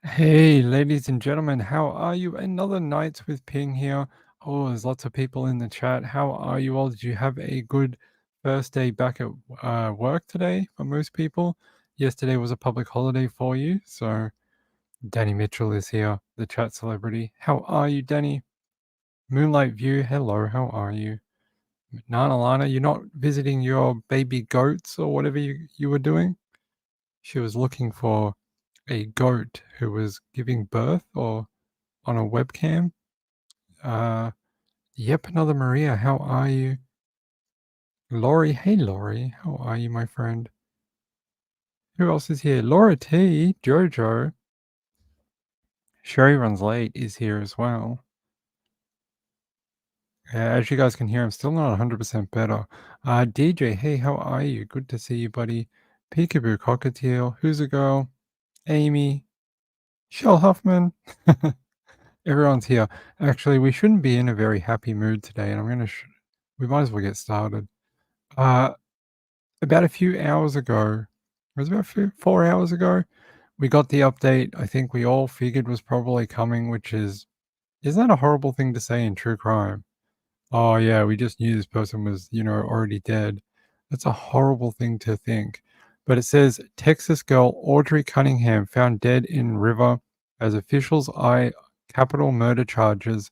Hey, ladies and gentlemen, how are you? Another night with Ping here. Oh, there's lots of people in the chat. How are you all? Did you have a good first day back at work today for most people? Yesterday was a public holiday for you. So, Danny Mitchell is here, the chat celebrity. How are you, Danny? Moonlight View, hello, how are you? Nana Lana, you're not visiting your baby goats or whatever you were doing? She was looking for a goat who was giving birth or on a webcam. Uh, yep, another Maria. How are you? Laurie. Hey, Laurie. How are you, my friend? Who else is here? Laura T. Jojo. Sherry Runs Late is here as well. As you guys can hear, I'm still not 100% better. DJ, hey, how are you? Good to see you, buddy. Peekaboo Cockatiel. Who's a girl? Amy. Shell Huffman. Everyone's here. Actually, we shouldn't be in a very happy mood today, and I'm going to... we might as well get started. About a few hours ago, it was about 4 hours ago, we got the update I think we all figured was probably coming, which is, isn't that a horrible thing to say in true crime? Oh, yeah, we just knew this person was, already dead. That's a horrible thing to think. But it says Texas girl Audrey Cunningham found dead in river as officials eye capital murder charges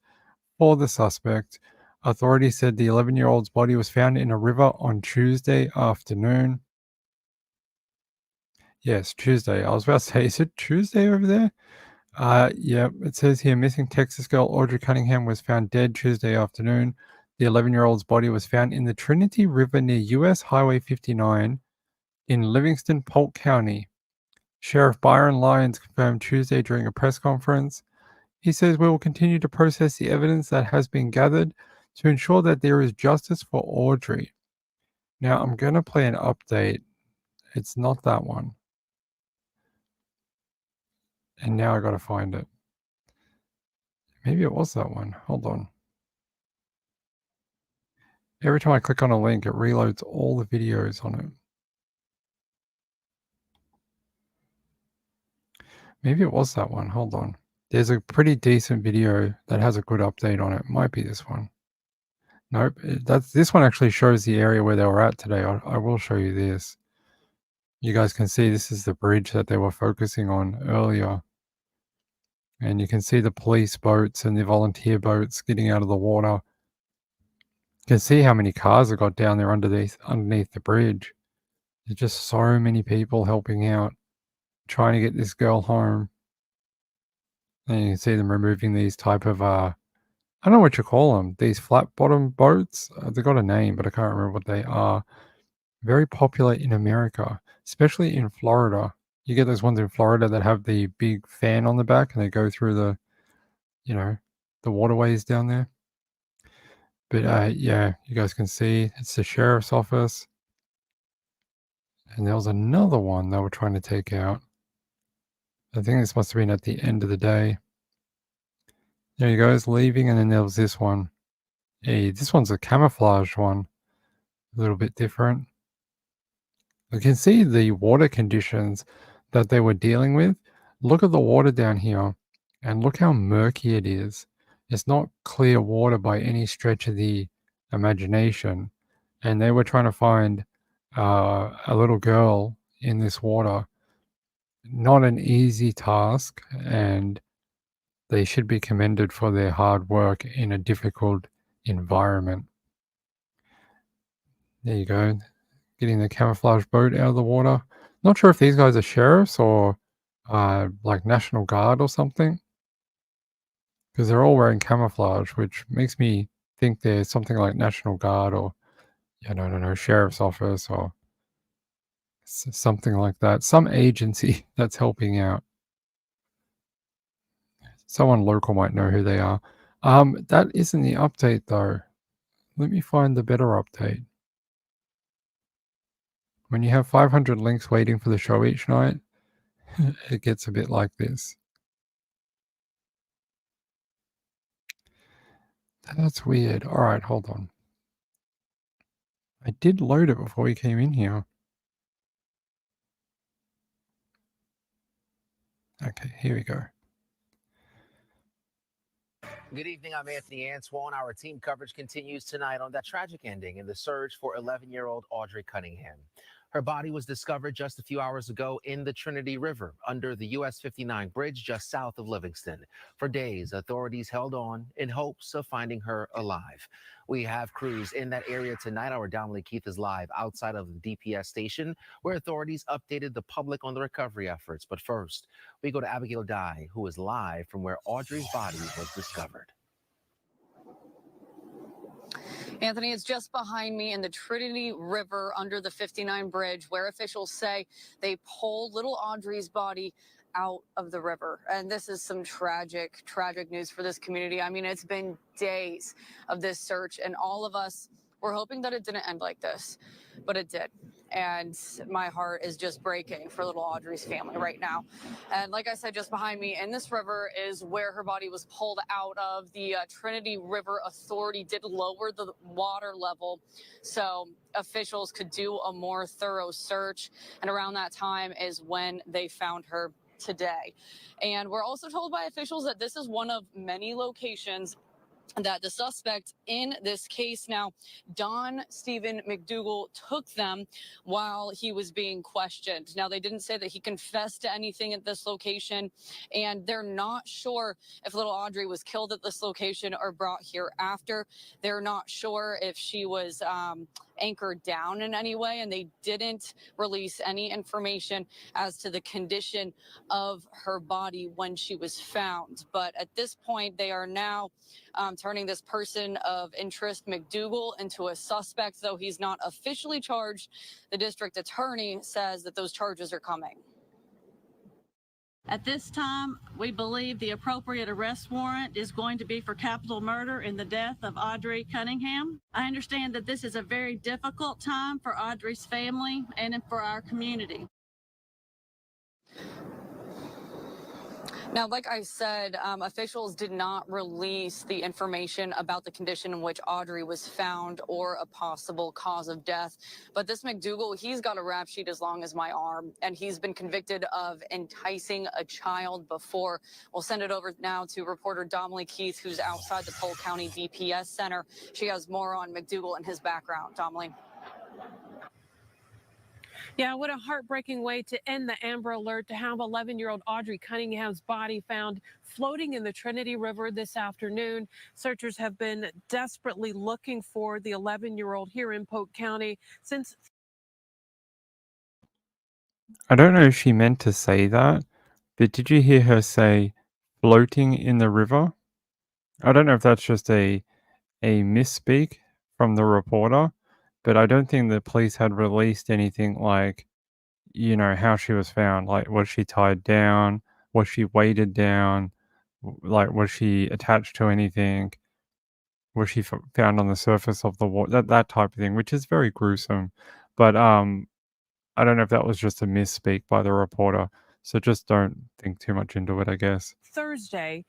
for the suspect. Authorities said the 11-year-old's body was found in a river on Tuesday afternoon. Yes, Tuesday. I was about to say, is it Tuesday over there? Yeah, it says here missing Texas girl Audrey Cunningham was found dead Tuesday afternoon. The 11-year-old's body was found in the Trinity River near US Highway 59 in Livingston, Polk County. Sheriff Byron Lyons confirmed Tuesday during a press conference. He says we will continue to process the evidence that has been gathered to ensure that there is justice for Audrey. Now, I'm going to play an update. It's not that one. And now I got to find it. Maybe it was that one. Hold on. Every time I click on a link, it reloads all the videos on it. Maybe it was that one. Hold on. There's a pretty decent video that has a good update on it. Might be this one. Nope. This one actually shows the area where they were at today. I will show you this. You guys can see this is the bridge that they were focusing on earlier. And you can see the police boats and the volunteer boats getting out of the water. You can see how many cars have got down there underneath the bridge. There's just so many people helping out, trying to get this girl home. And you can see them removing these type of, I don't know what you call them, these flat bottom boats. They've got a name, but I can't remember what they are. Very popular in America, especially in Florida. You get those ones in Florida that have the big fan on the back and they go through the, the waterways down there. But yeah, you guys can see it's the sheriff's office. And there was another one they were trying to take out. I think this must have been at the end of the day. There he goes, leaving, and then there was this one. Hey, this one's a camouflage one. A little bit different. You can see the water conditions that they were dealing with. Look at the water down here and look how murky it is. It's not clear water by any stretch of the imagination. And they were trying to find a little girl in this water. Not an easy task, and they should be commended for their hard work in a difficult environment. There you go. Getting the camouflage boat out of the water. Not sure if these guys are sheriffs or like National Guard or something, because they're all wearing camouflage, which makes me think they're something like National Guard or, I don't know, sheriff's office or something like that. Some agency that's helping out. Someone local might know who they are. That isn't the update though. Let me find the better update. When you have 500 links waiting for the show each night, it gets a bit like this. That's weird. All right, hold on. I did load it before we came in here. Okay, here we go. Good evening. I'm Anthony Antoine. Our team coverage continues tonight on that tragic ending in the search for 11-year-old Audrey Cunningham. Her body was discovered just a few hours ago in the Trinity River under the US 59 bridge just south of Livingston. For days, authorities held on in hopes of finding her alive. We have crews in that area tonight. Our Dominic Keith is live outside of the DPS station where authorities updated the public on the recovery efforts. But first, we go to Abigail Dye, who is live from where Audrey's body was discovered. Anthony, it's just behind me in the Trinity River under the 59 bridge where officials say they pulled little Audrey's body out of the river. And this is some tragic news for this community. I mean, it's been days of this search and all of us were hoping that it didn't end like this, but it did. And my heart is just breaking for little Audrey's family right now. And like I said, just behind me in this river is where her body was pulled out of. The Trinity River Authority did lower the water level so officials could do a more thorough search. And around that time is when they found her today. And we're also told by officials that this is one of many locations that the suspect in this case now, Don Stephen McDougal, took them while he was being questioned. Now, they didn't say that he confessed to anything at this location, and they're not sure if little Audrey was killed at this location or brought here after. They're not sure if she was anchored down in any way, and they didn't release any information as to the condition of her body when she was found. But at this point, they are now turning this person of interest, McDougal, into a suspect, though he's not officially charged. The district attorney says that those charges are coming. At this time, we believe the appropriate arrest warrant is going to be for capital murder in the death of Audrey Cunningham. I understand that this is a very difficult time for Audrey's family and for our community. Now, like I said, officials did not release the information about the condition in which Audrey was found or a possible cause of death. But this McDougal, he's got a rap sheet as long as my arm, and he's been convicted of enticing a child before. We'll send it over now to reporter Dominic Keith, who's outside the Polk County DPS Center. She has more on McDougal and his background. Dominic. Yeah, what a heartbreaking way to end the Amber Alert, to have 11-year-old Audrey Cunningham's body found floating in the Trinity River this afternoon. Searchers have been desperately looking for the 11-year-old here in Polk County since... I don't know if she meant to say that, but did you hear her say floating in the river? I don't know if that's just a misspeak from the reporter, but I don't think the police had released anything like, you know, how she was found. Like, was she tied down? Was she weighted down? Like, was she attached to anything? Was she found on the surface of the water? That type of thing, which is very gruesome. But I don't know if that was just a misspeak by the reporter. So just don't think too much into it, I guess. Thursday,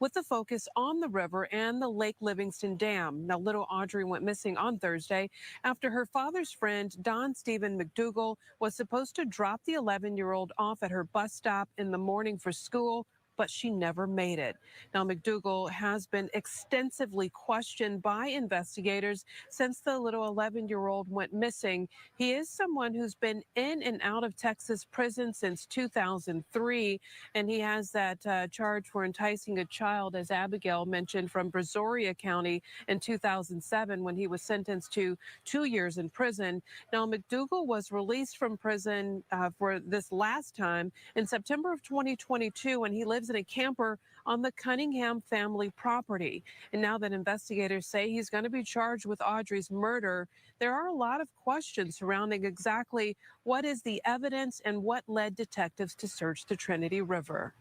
with the focus on the river and the Lake Livingston Dam. Now, little Audrey went missing on Thursday after her father's friend, Don Stephen McDougal, was supposed to drop the 11-year-old off at her bus stop in the morning for school, but she never made it. Now, McDougal has been extensively questioned by investigators since the little 11-year-old went missing. He is someone who's been in and out of Texas prison since 2003, and he has that charge for enticing a child, as Abigail mentioned, from Brazoria County in 2007 when he was sentenced to 2 years in prison. Now, McDougal was released from prison for this last time in September of 2022, and he lives in a camper on the Cunningham family property. And now that investigators say he's going to be charged with Audrey's murder, there are a lot of questions surrounding exactly what is the evidence and what led detectives to search the Trinity River.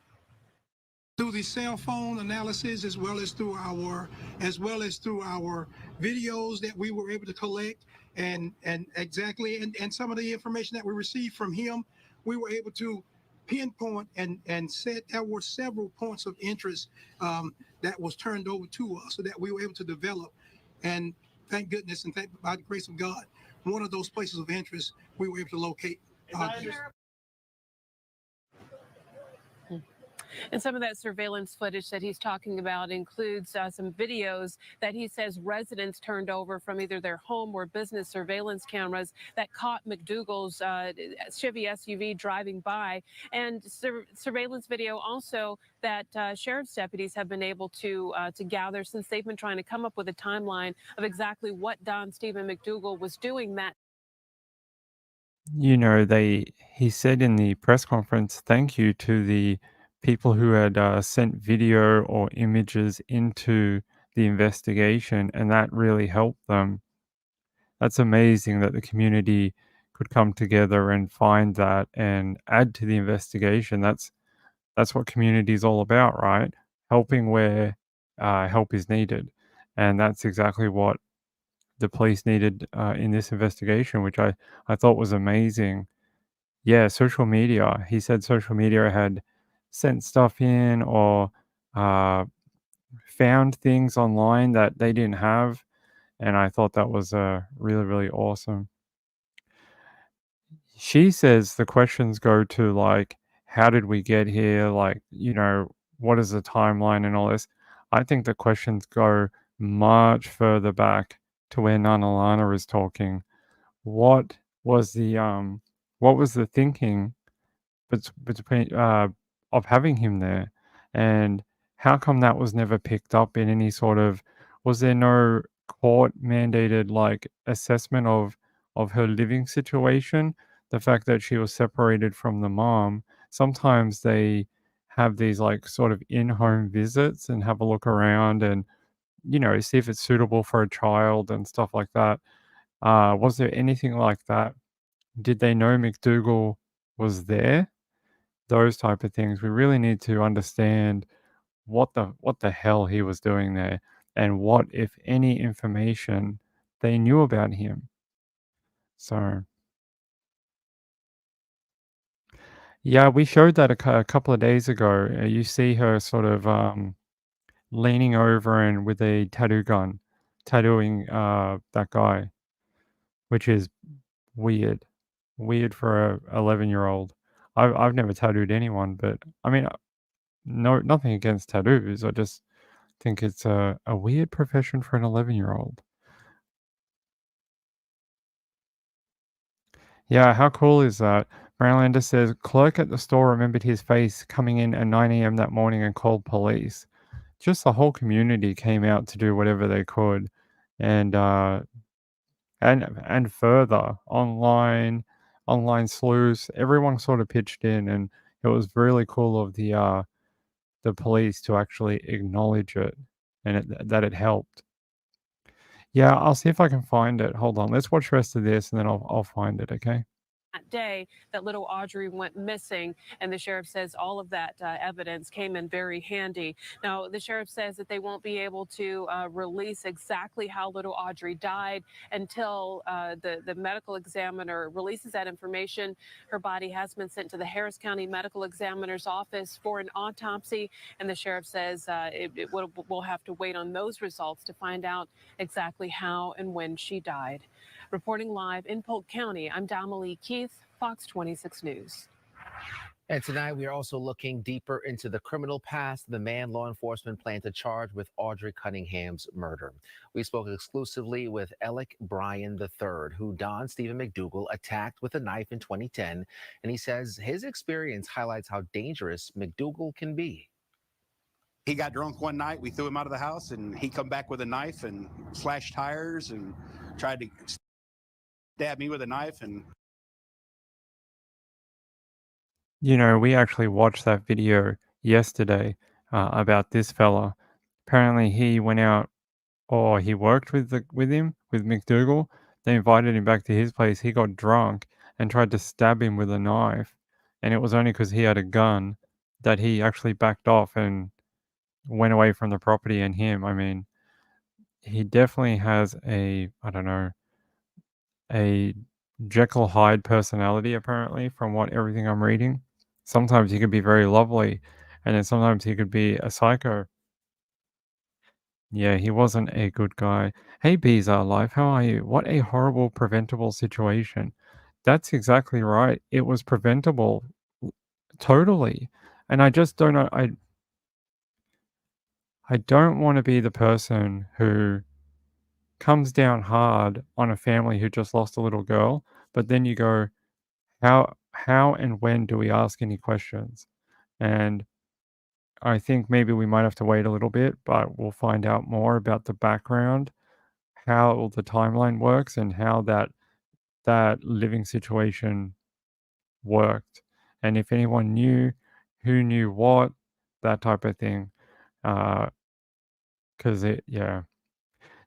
Through the cell phone analysis, as well as through our videos that we were able to collect, and some of the information that we received from him, we were able to pinpoint and said there were several points of interest that was turned over to us, so that we were able to develop. And thank goodness, and by the grace of God, one of those places of interest we were able to locate. And some of that surveillance footage that he's talking about includes some videos that he says residents turned over from either their home or business surveillance cameras that caught McDougal's Chevy SUV driving by, and surveillance video also that sheriff's deputies have been able to gather since they've been trying to come up with a timeline of exactly what Don Stephen McDougal was doing that. You know, he said in the press conference, thank you to the people who had sent video or images into the investigation, and that really helped them. That's amazing that the community could come together and find that and add to the investigation. That's what community is all about, right? Helping where help is needed, and that's exactly what the police needed in this investigation, which I thought was amazing. Yeah, social media. He said social media had sent stuff in or uh, found things online that they didn't have, and I thought that was really, really awesome. She says the questions go to like, how did we get here? Like, what is the timeline and all this? I think the questions go much further back to where Nana Lana is talking. What was the thinking between of having him there, and how come that was never picked up in any sort of, was there no court mandated like assessment of her living situation, the fact that she was separated from the mom? Sometimes they have these like sort of in-home visits and have a look around and see if it's suitable for a child and stuff like that. Was there anything like that? Did they know McDougal was there? Those type of things. We really need to understand what the hell he was doing there, and what, if any, information they knew about him. So, yeah, we showed that a couple of days ago. You see her sort of leaning over and with a tattoo gun, tattooing that guy, which is weird. Weird for a 11-year-old. I've never tattooed anyone, but I mean, no, nothing against tattoos. I just think it's a weird profession for an 11-year-old. Yeah, how cool is that? Marilander says, clerk at the store remembered his face coming in at 9 a.m. that morning and called police. Just the whole community came out to do whatever they could. And and further, online sleuths, everyone sort of pitched in, and it was really cool of the police to actually acknowledge it, and that it helped. Yeah, I'll see if I can find it. Hold on. Let's watch the rest of this, and then I'll find it, okay? That day that little Audrey went missing, and the sheriff says all of that evidence came in very handy. Now, the sheriff says that they won't be able to release exactly how little Audrey died until the medical examiner releases that information. Her body has been sent to the Harris County Medical Examiner's office for an autopsy, and the sheriff says we'll have to wait on those results to find out exactly how and when she died. Reporting live in Polk County, I'm Damalie Keith, Fox 26 News. And tonight, we are also looking deeper into the criminal past of the man law enforcement plan to charge with Audrey Cunningham's murder. We spoke exclusively with Alec Bryan III, who Don Stephen McDougal attacked with a knife in 2010. And he says his experience highlights how dangerous McDougal can be. He got drunk one night. We threw him out of the house, and he come back with a knife and slashed tires and tried to stab me with a knife. And we actually watched that video yesterday about this fella. Apparently, he went out, or he worked with McDougal. They invited him back to his place. He got drunk and tried to stab him with a knife, and it was only because he had a gun that he actually backed off and went away from the property. And him, I mean, he definitely has a Jekyll Hyde personality, apparently, from everything I'm reading. Sometimes he could be very lovely, and then sometimes he could be a psycho. Yeah, he wasn't a good guy. Hey, Beezer Life, how are you? What a horrible, preventable situation. That's exactly right. It was preventable. Totally. And I just don't know. I don't want to be the person who comes down hard on a family who just lost a little girl, but then you go, how and when do we ask any questions? And I think maybe we might have to wait a little bit, but we'll find out more about the background, how the timeline works, and how that living situation worked. And if anyone knew, who knew what, that type of thing. Because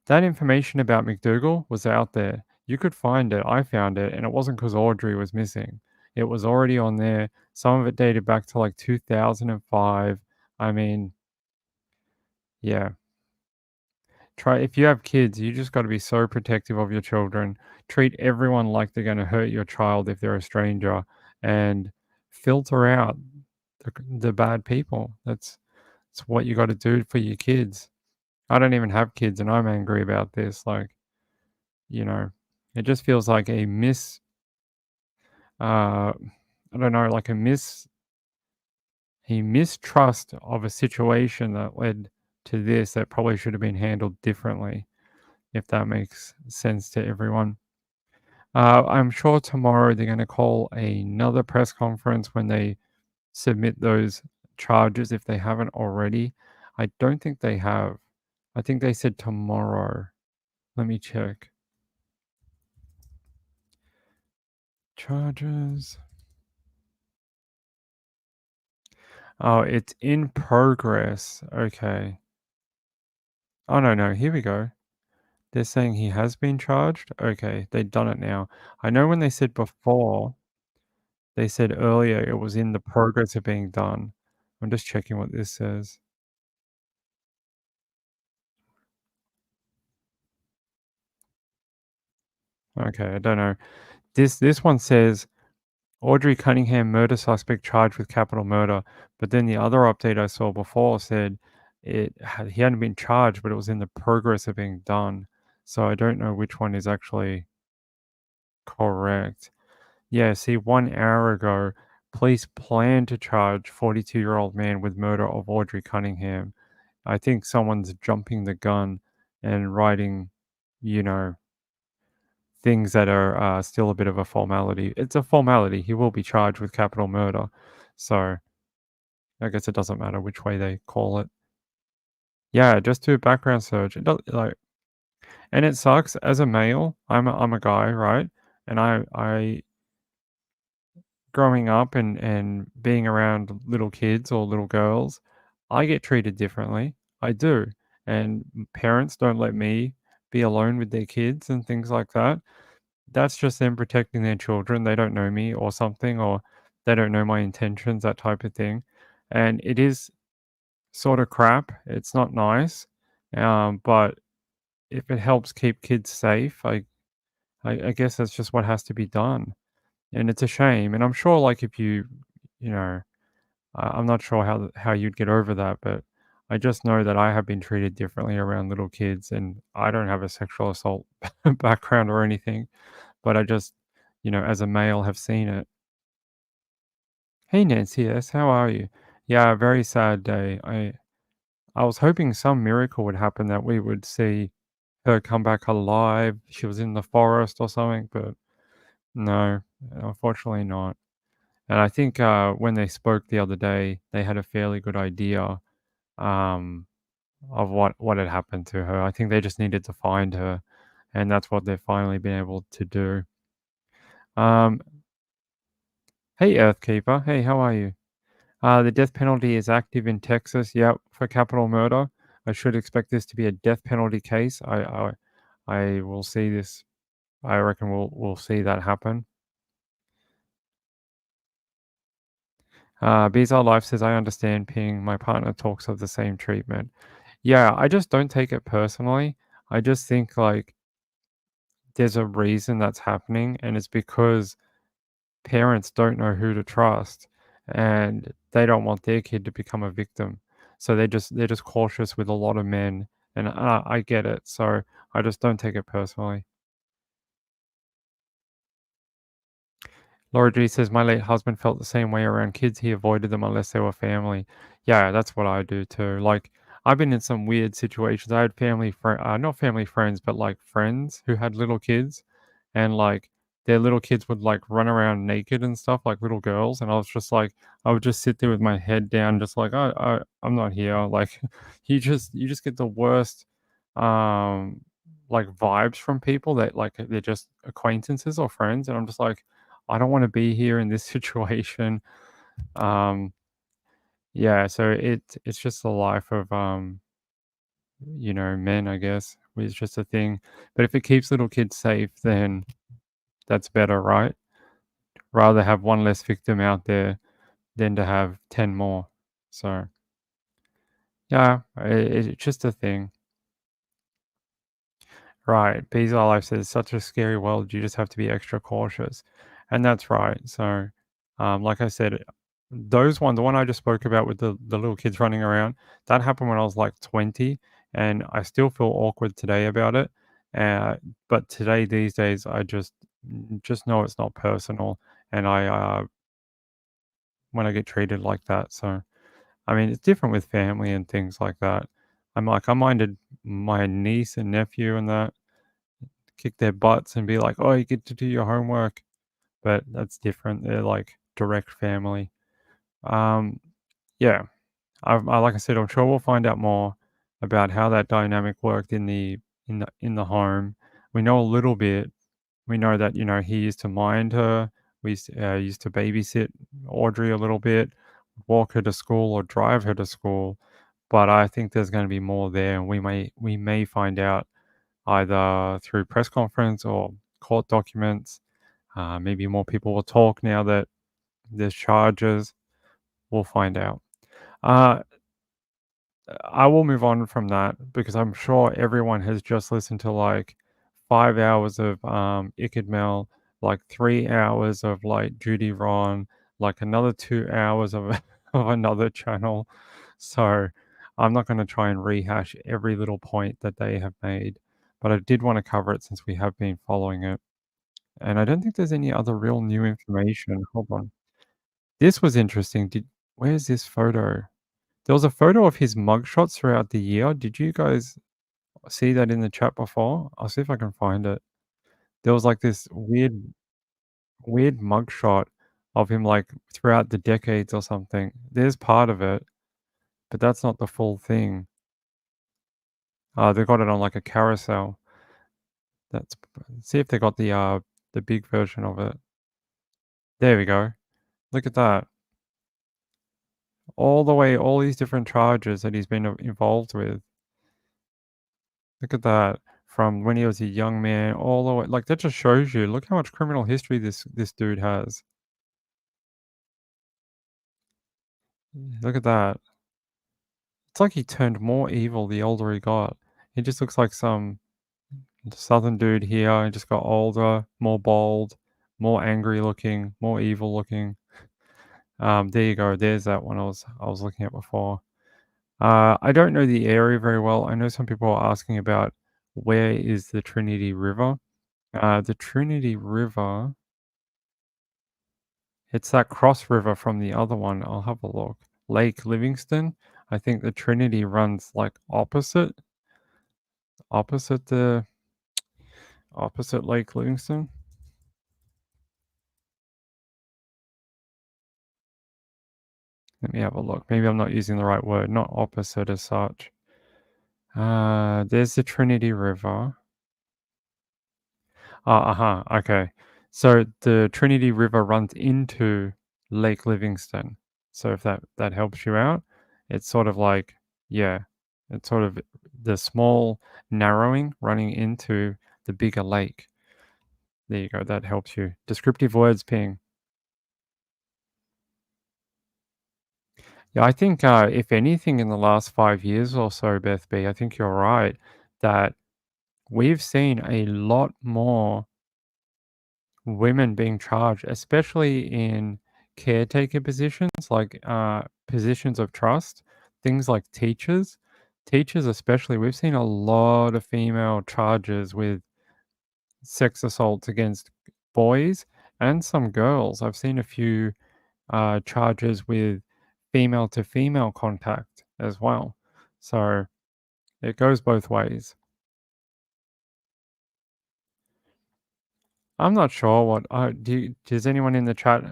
that information about McDougal was out there. You could find it. I found it, and it wasn't because Audrey was missing. It was already on there. Some of it dated back to like 2005. I mean, yeah. If you have kids, you just got to be so protective of your children. Treat everyone like they're going to hurt your child if they're a stranger, and filter out the bad people. That's what you got to do for your kids. I don't even have kids, and I'm angry about this. Like, it just feels like a I don't know, like a mistrust of a situation that led to this that probably should have been handled differently, if that makes sense to everyone. I'm sure tomorrow they're going to call another press conference when they submit those charges, if they haven't already. I don't think they have. I think they said tomorrow. Let me check. Charges. Oh, it's in progress. Okay. Oh, no. Here we go. They're saying he has been charged? Okay, they've done it now. I know when they said before, they said earlier it was in the progress of being done. I'm just checking what this says. Okay, I don't know. This one says Audrey Cunningham murder suspect charged with capital murder, but then the other update I saw before said he hadn't been charged, but it was in the progress of being done. So I don't know which one is actually correct. Yeah, see, 1 hour ago, police plan to charge 42-year-old man with murder of Audrey Cunningham. I think someone's jumping the gun and writing, things that are still a bit of a formality. It's a formality. He will be charged with capital murder. So I guess it doesn't matter which way they call it. Yeah, just do a background search. It does, and it sucks as a male. I'm a guy, right? And I growing up and being around little kids or little girls, I get treated differently. I do. And parents don't let me be alone with their kids and things like that. That's just them protecting their children. They don't know me or something, or they don't know my intentions, that type of thing. And it is sort of crap. It's not nice. But if it helps keep kids safe, I guess that's just what has to be done. And it's a shame. And I'm sure, like, if you know, I'm not sure how you'd get over that, but I just know that I have been treated differently around little kids, and I don't have a sexual assault background or anything, but I just, as a male, have seen it. Hey Nancy S, how are you? Yeah, very sad day. I was hoping some miracle would happen that we would see her come back alive. She was in the forest or something, but no, unfortunately not. And I think when they spoke the other day, they had a fairly good idea um, of what had happened to her. I think they just needed to find her, and that's what they've finally been able to do. Um, hey, Earthkeeper. Hey, how are you? The death penalty is active in Texas. Yep, for capital murder. I should expect this to be a death penalty case. I will see this. I reckon we'll see that happen. Bizarre Life says, I understand Ping. My partner talks of the same treatment. Yeah, I just don't take it personally. I just think like there's a reason that's happening, and it's because parents don't know who to trust, and they don't want their kid to become a victim. So they're just cautious with a lot of men, and I get it. So I just don't take it personally. Laura G says, my late husband felt the same way around kids. He avoided them unless they were family. Yeah, that's what I do too. Like, I've been in some weird situations. I had not family friends, but like friends who had little kids, and like their little kids would like run around naked and stuff, like little girls. And I was just like, I would just sit there with my head down, just like, I'm not here. Like, you just get the worst, like vibes from people that like they're just acquaintances or friends, and I'm just like, I don't want to be here in this situation. Um, yeah, so it's just the life of men, I guess. It's just a thing. But if it keeps little kids safe, then that's better, right? Rather have one less victim out there than to have 10 more. So yeah, it's just a thing. Right. Bees Our Life says, such a scary world. You just have to be extra cautious. And that's right. So, like I said, the one I just spoke about with the little kids running around, that happened when I was like 20. And I still feel awkward today about it. But these days, I just know it's not personal. And when I get treated like that. So, I mean, it's different with family and things like that. I minded my niece and nephew and that, kick their butts and be like, "Oh, you get to do your homework," but that's different. They're like direct family. Um, yeah, like I said, I'm sure we'll find out more about how that dynamic worked in the home. We know a little bit. We know that he used to mind her. We used to babysit Audrey a little bit, walk her to school or drive her to school. But I think there's going to be more there, and we may find out either through press conference or court documents. Maybe more people will talk now that there's charges. We'll find out. Uh, I will move on from that because I'm sure everyone has just listened to like 5 hours of Icked Mel, like 3 hours of like Judy Ron, like another 2 hours of of another channel. So I'm not going to try and rehash every little point that they have made, but I did want to cover it since we have been following it. And I don't think there's any other real new information. Hold on. This was interesting. Where's this photo? There was a photo of his mugshots throughout the year. Did you guys see that in the chat before? I'll see if I can find it. There was like this weird mugshot of him like throughout the decades or something. There's part of it, but that's not the full thing. They got it on like a carousel. That's See if they got the big version of it. There we go. Look at that. All these different charges that he's been involved with. Look at that. From when he was a young man all the way, like that just shows you, look how much criminal history this dude has. Look at that. It's like he turned more evil the older he got. He just looks like some southern dude here. He just got older, more bold, more angry looking, more evil looking. There you go. There's that one I was looking at before. I don't know the area very well. I know some people are asking about where is the Trinity River. The Trinity River, it's that cross river from the other one. I'll have a look. Lake Livingston. I think the Trinity runs like opposite the opposite Lake Livingston. Let me have a look. Maybe I'm not using the right word. Not opposite as such. There's the Trinity River. Okay. So the Trinity River runs into Lake Livingston. So if that helps you out, it's sort of like, yeah, it's sort of the small narrowing running into the bigger lake. There you go. That helps you. Descriptive words, Ping. Yeah, I think if anything in the last 5 years or so, Beth B, I think you're right that we've seen a lot more women being charged, especially in caretaker positions, like positions of trust, things like teachers. Teachers, especially, we've seen a lot of female charges with sex assaults against boys, and some girls. I've seen a few charges with female to female contact as well. So it goes both ways. I'm not sure what does anyone in the chat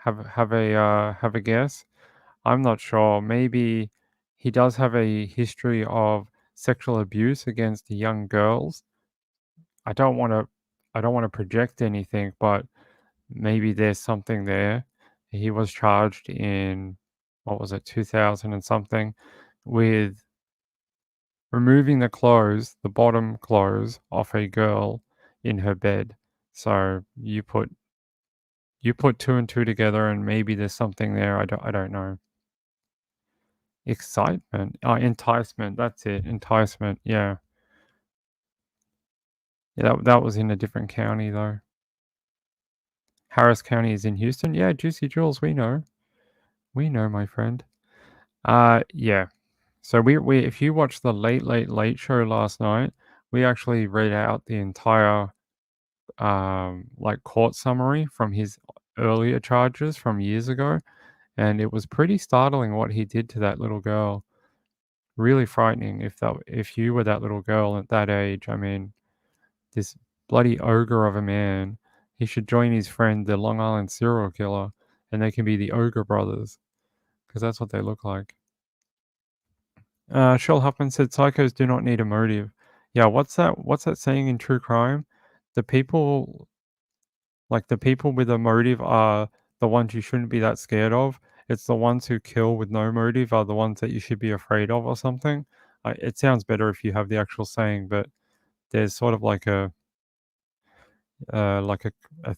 have a guess? I'm not sure. Maybe he does have a history of sexual abuse against young girls. I don't want to project anything, but maybe there's something there. He was charged in, what was it, 2000 and something, with removing the bottom clothes off a girl in her bed. So you put two and two together, and maybe there's something there. I don't know. Enticement. That's it. Enticement. Yeah. Yeah. That was in a different county though. Harris County is in Houston. Yeah, Juicy Jules. We know, my friend. Yeah. So we if you watched the late show last night, we actually read out the entire like court summary from his earlier charges from years ago, and it was pretty startling what he did to that little girl. Really frightening if you were that little girl at that age. I mean, this bloody ogre of a man, he should join his friend, the Long Island serial killer, and they can be the Ogre Brothers, because that's what they look like. Shell Huffman said, "Psychos do not need a motive." Yeah, what's that saying in true crime? The people with a motive are the ones you shouldn't be that scared of. It's the ones who kill with no motive are the ones that you should be afraid of, or something. It sounds better if you have the actual saying, but there's sort of like a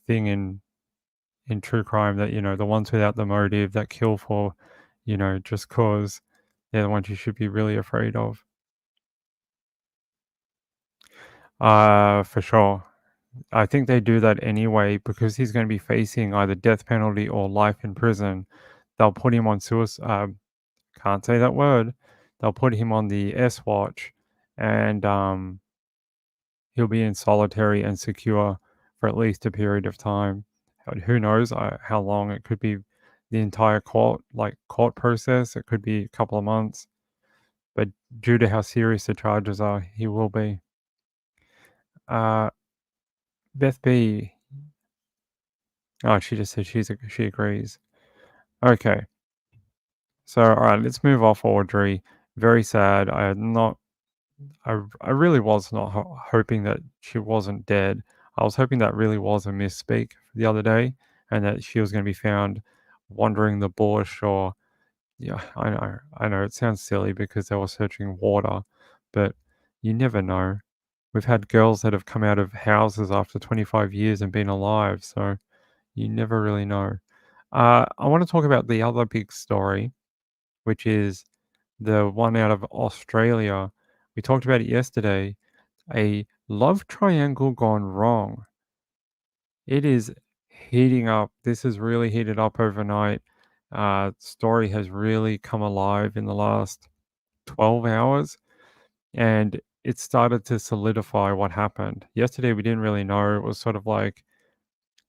thing in true crime that, the ones without the motive that kill for, just cause, they're the ones you should be really afraid of. For sure. I think they do that anyway because he's going to be facing either death penalty or life in prison. They'll put him on suicide. Can't say that word. They'll put him on the S watch, and he'll be in solitary and secure for at least a period of time. Who knows how long? It could be the entire court process. It could be a couple of months. But due to how serious the charges are, he will be. Beth B. Oh, she just said she agrees. Okay. So, all right, let's move off Audrey. Very sad. I really was not hoping that she wasn't dead. I was hoping that really was a misspeak the other day, and that she was going to be found wandering the bush, or yeah, I know it sounds silly because they were searching water, but you never know. We've had girls that have come out of houses after 25 years and been alive, so you never really know. I want to talk about the other big story, which is the one out of Australia. We talked about it yesterday. A love triangle gone wrong. It is heating up. This has really heated up overnight. Story has really come alive in the last 12 hours, and it started to solidify what happened. Yesterday, we didn't really know. It was sort of like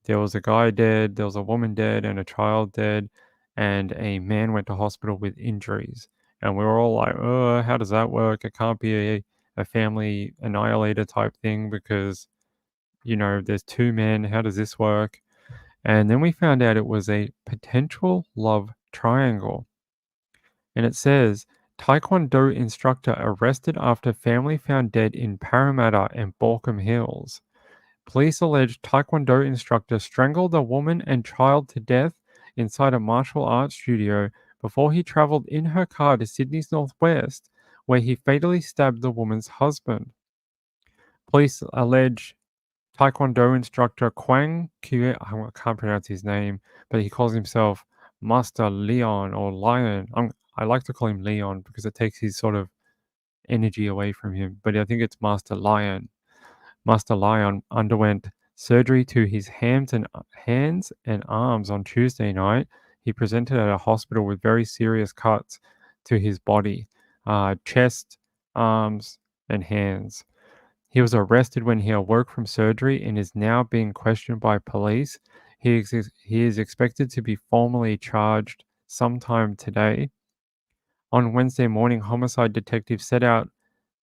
there was a guy dead, there was a woman dead, and a child dead, and a man went to hospital with injuries. And we were all like, oh, how does that work? It can't be a family annihilator type thing because, there's two men. How does this work? And then we found out it was a potential love triangle. And it says, Taekwondo instructor arrested after family found dead in Parramatta and Baulkham Hills. Police allege Taekwondo instructor strangled a woman and child to death inside a martial arts studio before he travelled in her car to Sydney's northwest, where he fatally stabbed the woman's husband. Police allege Taekwondo instructor Kwang Kue, I can't pronounce his name, but he calls himself Master Leon or Lion. I like to call him Leon because it takes his sort of energy away from him, but I think it's Master Lion. Master Lion underwent surgery to his hands and arms on Tuesday night. He presented at a hospital with very serious cuts to his body, chest, arms, and hands. He was arrested when he awoke from surgery and is now being questioned by police. He is expected to be formally charged sometime today. On Wednesday morning, homicide detectives set out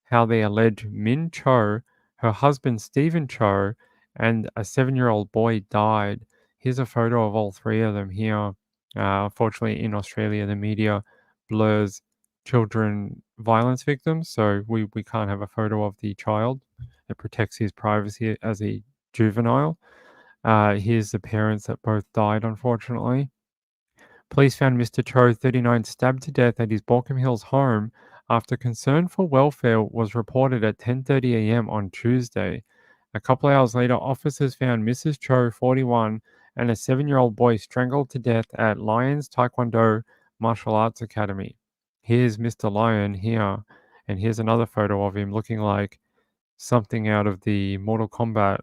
how they allege Min Cho, her husband Stephen Cho, and a 7-year-old boy died. Here's a photo of all three of them here. Unfortunately, in Australia, the media blurs children violence victims, so we can't have a photo of the child. It protects his privacy as a juvenile. Here's the parents that both died, unfortunately. Police found Mr. Cho, 39, stabbed to death at his Balcombe Hills home after concern for welfare was reported at 10:30 a.m. on Tuesday. A couple hours later, officers found Mrs. Cho, 41, and a 7-year-old boy strangled to death at Lyons Taekwondo Martial Arts Academy. Here's Mr. Lyon here, and here's another photo of him looking like something out of the Mortal Kombat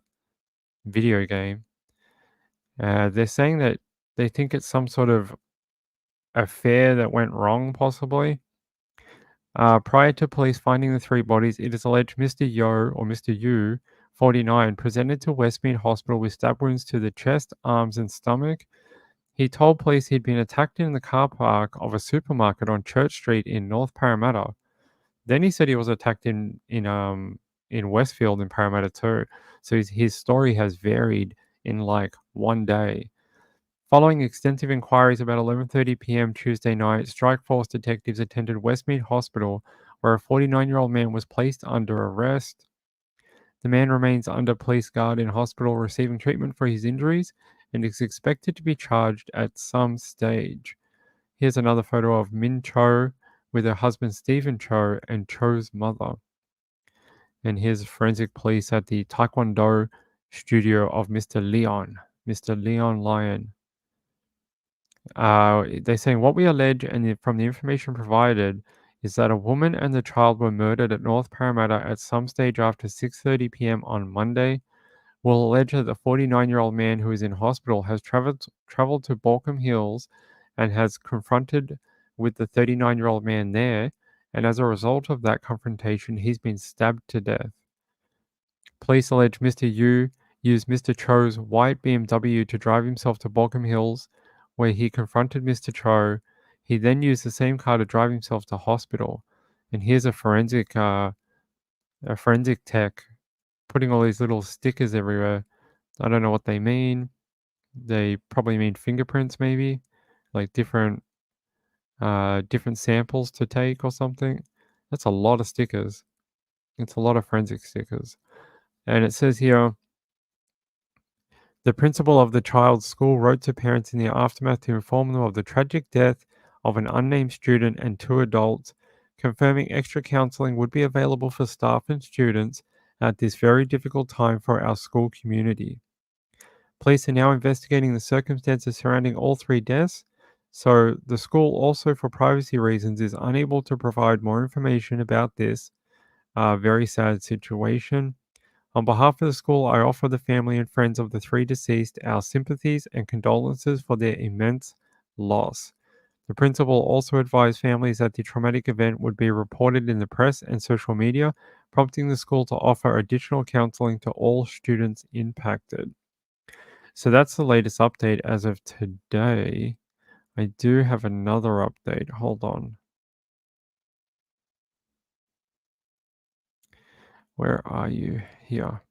video game. They're saying that they think it's some sort of affair that went wrong, possibly. Prior to police finding the three bodies, it is alleged Mr. Yo, or Mr. Yu, 49, presented to Westmead Hospital with stab wounds to the chest, arms, and stomach. He told police he'd been attacked in the car park of a supermarket on Church Street in North Parramatta. Then he said he was attacked in Westfield in Parramatta too. So his story has varied in like one day. Following extensive inquiries about 11:30 p.m. Tuesday night, Strike Force detectives attended Westmead Hospital, where a 49-year-old man was placed under arrest. The man remains under police guard in hospital receiving treatment for his injuries and is expected to be charged at some stage. Here's another photo of Min Cho with her husband Stephen Cho and Cho's mother. And here's forensic police at the Taekwondo studio of Mr. Leon Lyon. They're saying what we allege and from the information provided is that a woman and the child were murdered at North Parramatta at some stage after 6:30 p.m. on Monday. We'll allege that the 49-year-old man who is in hospital has traveled to Balcombe Hills and has confronted with the 39-year-old man there, and as a result of that confrontation, he's been stabbed to death. Police allege Mr. Yu used Mr. Cho's white BMW to drive himself to Balcombe Hills, where he confronted Mr. Cho. He then used the same car to drive himself to hospital. And here's a forensic tech putting all these little stickers everywhere. I don't know what they mean. They probably mean fingerprints, maybe, like different samples to take or something. That's a lot of stickers. It's a lot of forensic stickers. And it says here, the principal of the child's school wrote to parents in the aftermath to inform them of the tragic death of an unnamed student and 2 adults, confirming extra counseling would be available for staff and students at this very difficult time for our school community. Police are now investigating the circumstances surrounding all 3 deaths, so the school also, for privacy reasons, is unable to provide more information about this very sad situation. On behalf of the school, I offer the family and friends of the 3 deceased our sympathies and condolences for their immense loss. The principal also advised families that the traumatic event would be reported in the press and social media, prompting the school to offer additional counseling to all students impacted. So that's the latest update as of today. I do have another update. Hold on. Where are you? Here.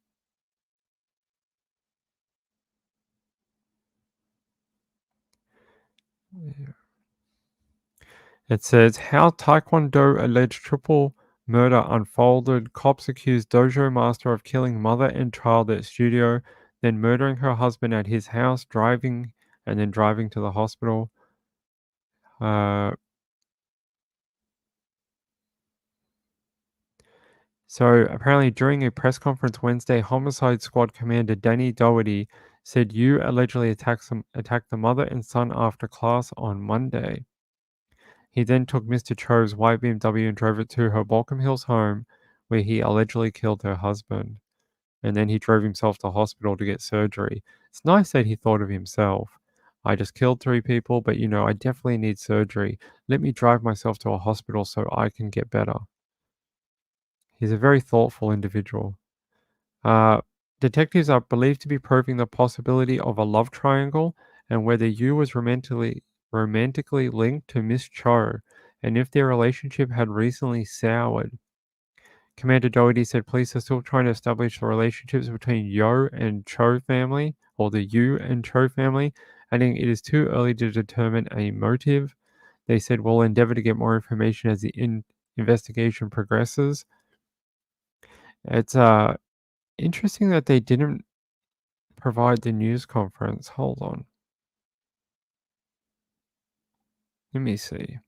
It says how Taekwondo alleged triple murder unfolded. Cops accused dojo master of killing mother and child at studio, then murdering her husband at his house, driving to the hospital. So apparently during a press conference Wednesday, Homicide Squad Commander Danny Doherty said Yu allegedly attacked the mother and son after class on Monday. He then took Mr. Cho's white BMW and drove it to her Balcombe Hills home, where he allegedly killed her husband. And then he drove himself to hospital to get surgery. It's nice that he thought of himself. I just killed 3 people, but I definitely need surgery. Let me drive myself to a hospital so I can get better. He's a very thoughtful individual. Detectives are believed to be probing the possibility of a love triangle and whether Yu was romantically linked to Miss Cho and if their relationship had recently soured. Commander Doherty said police are still trying to establish the relationships between Yo and Cho family, or the Yu and Cho family, adding it is too early to determine a motive. They said we'll endeavor to get more information as the investigation progresses. It's interesting that they didn't provide the news conference. Hold on. Let me see.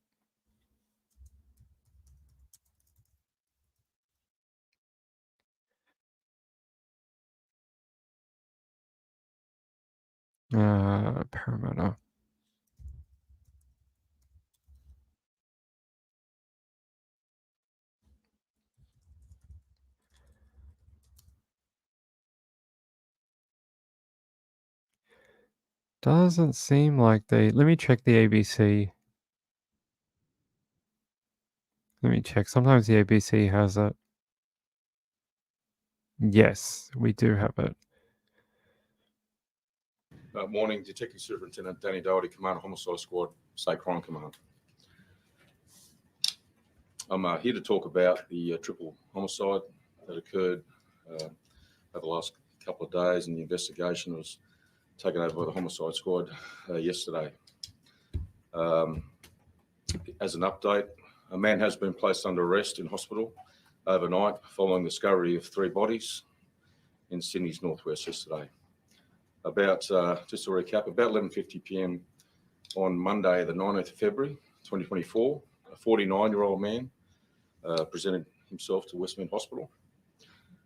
Parramatta. Doesn't seem like they... Let me check the ABC. Let me check. Sometimes the ABC has it. Yes, we do have it. Morning, Detective Superintendent Danny Doherty, Commander Homicide Squad, State Crime Command. I'm here to talk about the triple homicide that occurred over the last couple of days, and the investigation was taken over by the Homicide Squad yesterday. As an update, a man has been placed under arrest in hospital overnight following the discovery of 3 bodies in Sydney's northwest yesterday. Just to recap, about 11:50 p.m. on Monday, the 19th of February, 2024, a 49-year-old man presented himself to Westmead Hospital,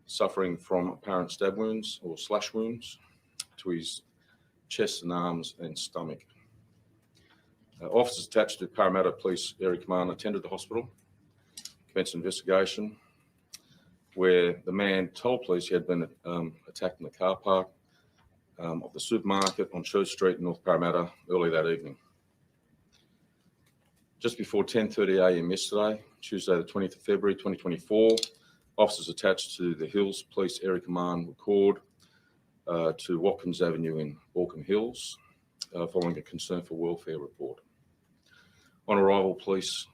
suffering from apparent stab wounds or slash wounds to his chest and arms and stomach. Officers attached to Parramatta Police Area Command attended the hospital, commenced an investigation where the man told police he had been attacked in the car park of the supermarket on Church Street in North Parramatta early that evening. Just before 10:30 a.m. yesterday, Tuesday the 20th of February 2024, officers attached to the Hills Police Area Command were called to Watkins Avenue in Baulkham Hills following a concern for welfare report. On arrival, police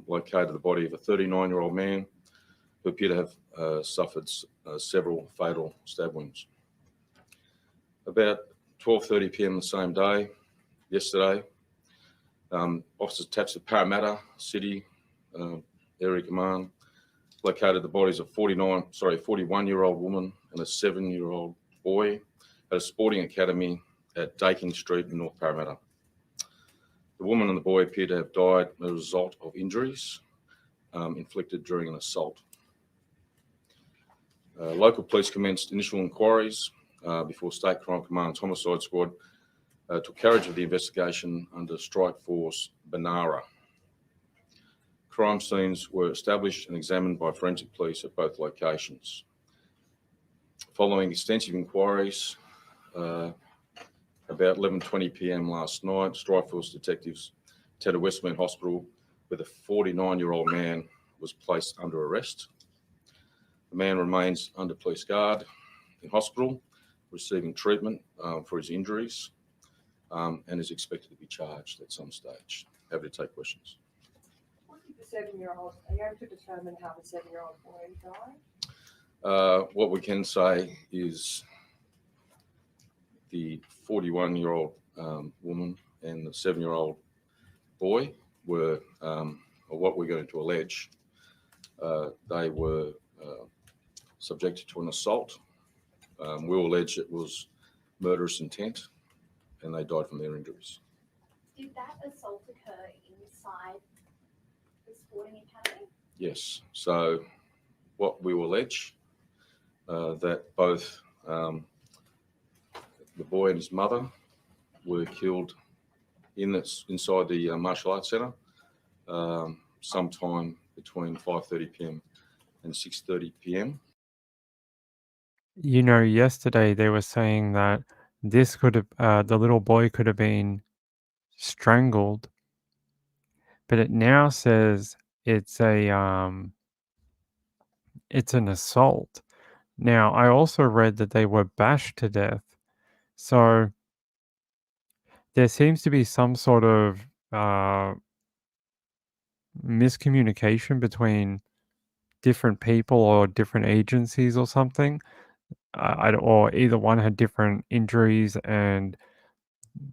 located the body of a 39-year-old man who appeared to have suffered several fatal stab wounds. About 12:30 p.m. the same day, yesterday, officers attached to Parramatta City Area Command located the bodies of 41-year-old woman and a 7-year-old boy at a sporting academy at Daking Street in North Parramatta. The woman and the boy appear to have died as a result of injuries inflicted during an assault. Local police commenced initial inquiries before State Crime Command's Homicide Squad took carriage of the investigation under Strike Force Banara. Crime scenes were established and examined by forensic police at both locations. Following extensive inquiries, about 11:20 p.m. last night, Strike Force detectives attended Westmead Hospital where the 49-year-old man was placed under arrest. The man remains under police guard in hospital, receiving treatment for his injuries, and is expected to be charged at some stage. Happy to take questions. What did the 7-year-old, are you able to determine how the 7-year-old boy died? What we can say is the 41-year-old woman and the 7-year-old boy were, or what we're going to allege, they were subjected to an assault. We'll allege it was murderous intent and they died from their injuries. Did that assault occur inside the sporting academy? Yes. So what we will allege, that both the boy and his mother were killed inside the martial arts centre sometime between 5:30 p.m. and 6:30 p.m. You know, yesterday they were saying that this could have, the little boy could have been strangled, but it now says it's an assault. Now, I also read that they were bashed to death. So there seems to be some sort of miscommunication between different people or different agencies or something. Or either one had different injuries, and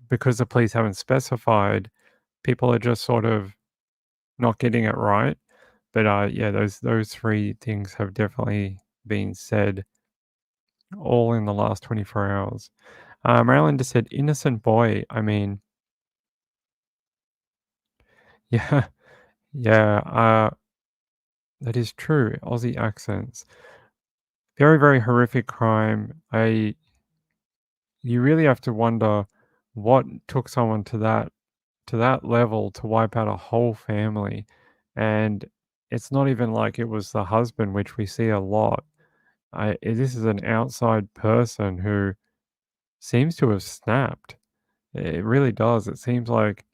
because the police haven't specified, people are just sort of not getting it right. But yeah, those three things have definitely been said all in the last 24 hours. Marilyn just said, innocent boy. I mean, yeah, yeah, that is true. Aussie accents. Very, very horrific crime. You really have to wonder what took someone to that level to wipe out a whole family. And it's not even like it was the husband, which we see a lot. This is an outside person who seems to have snapped. It really does. It seems like,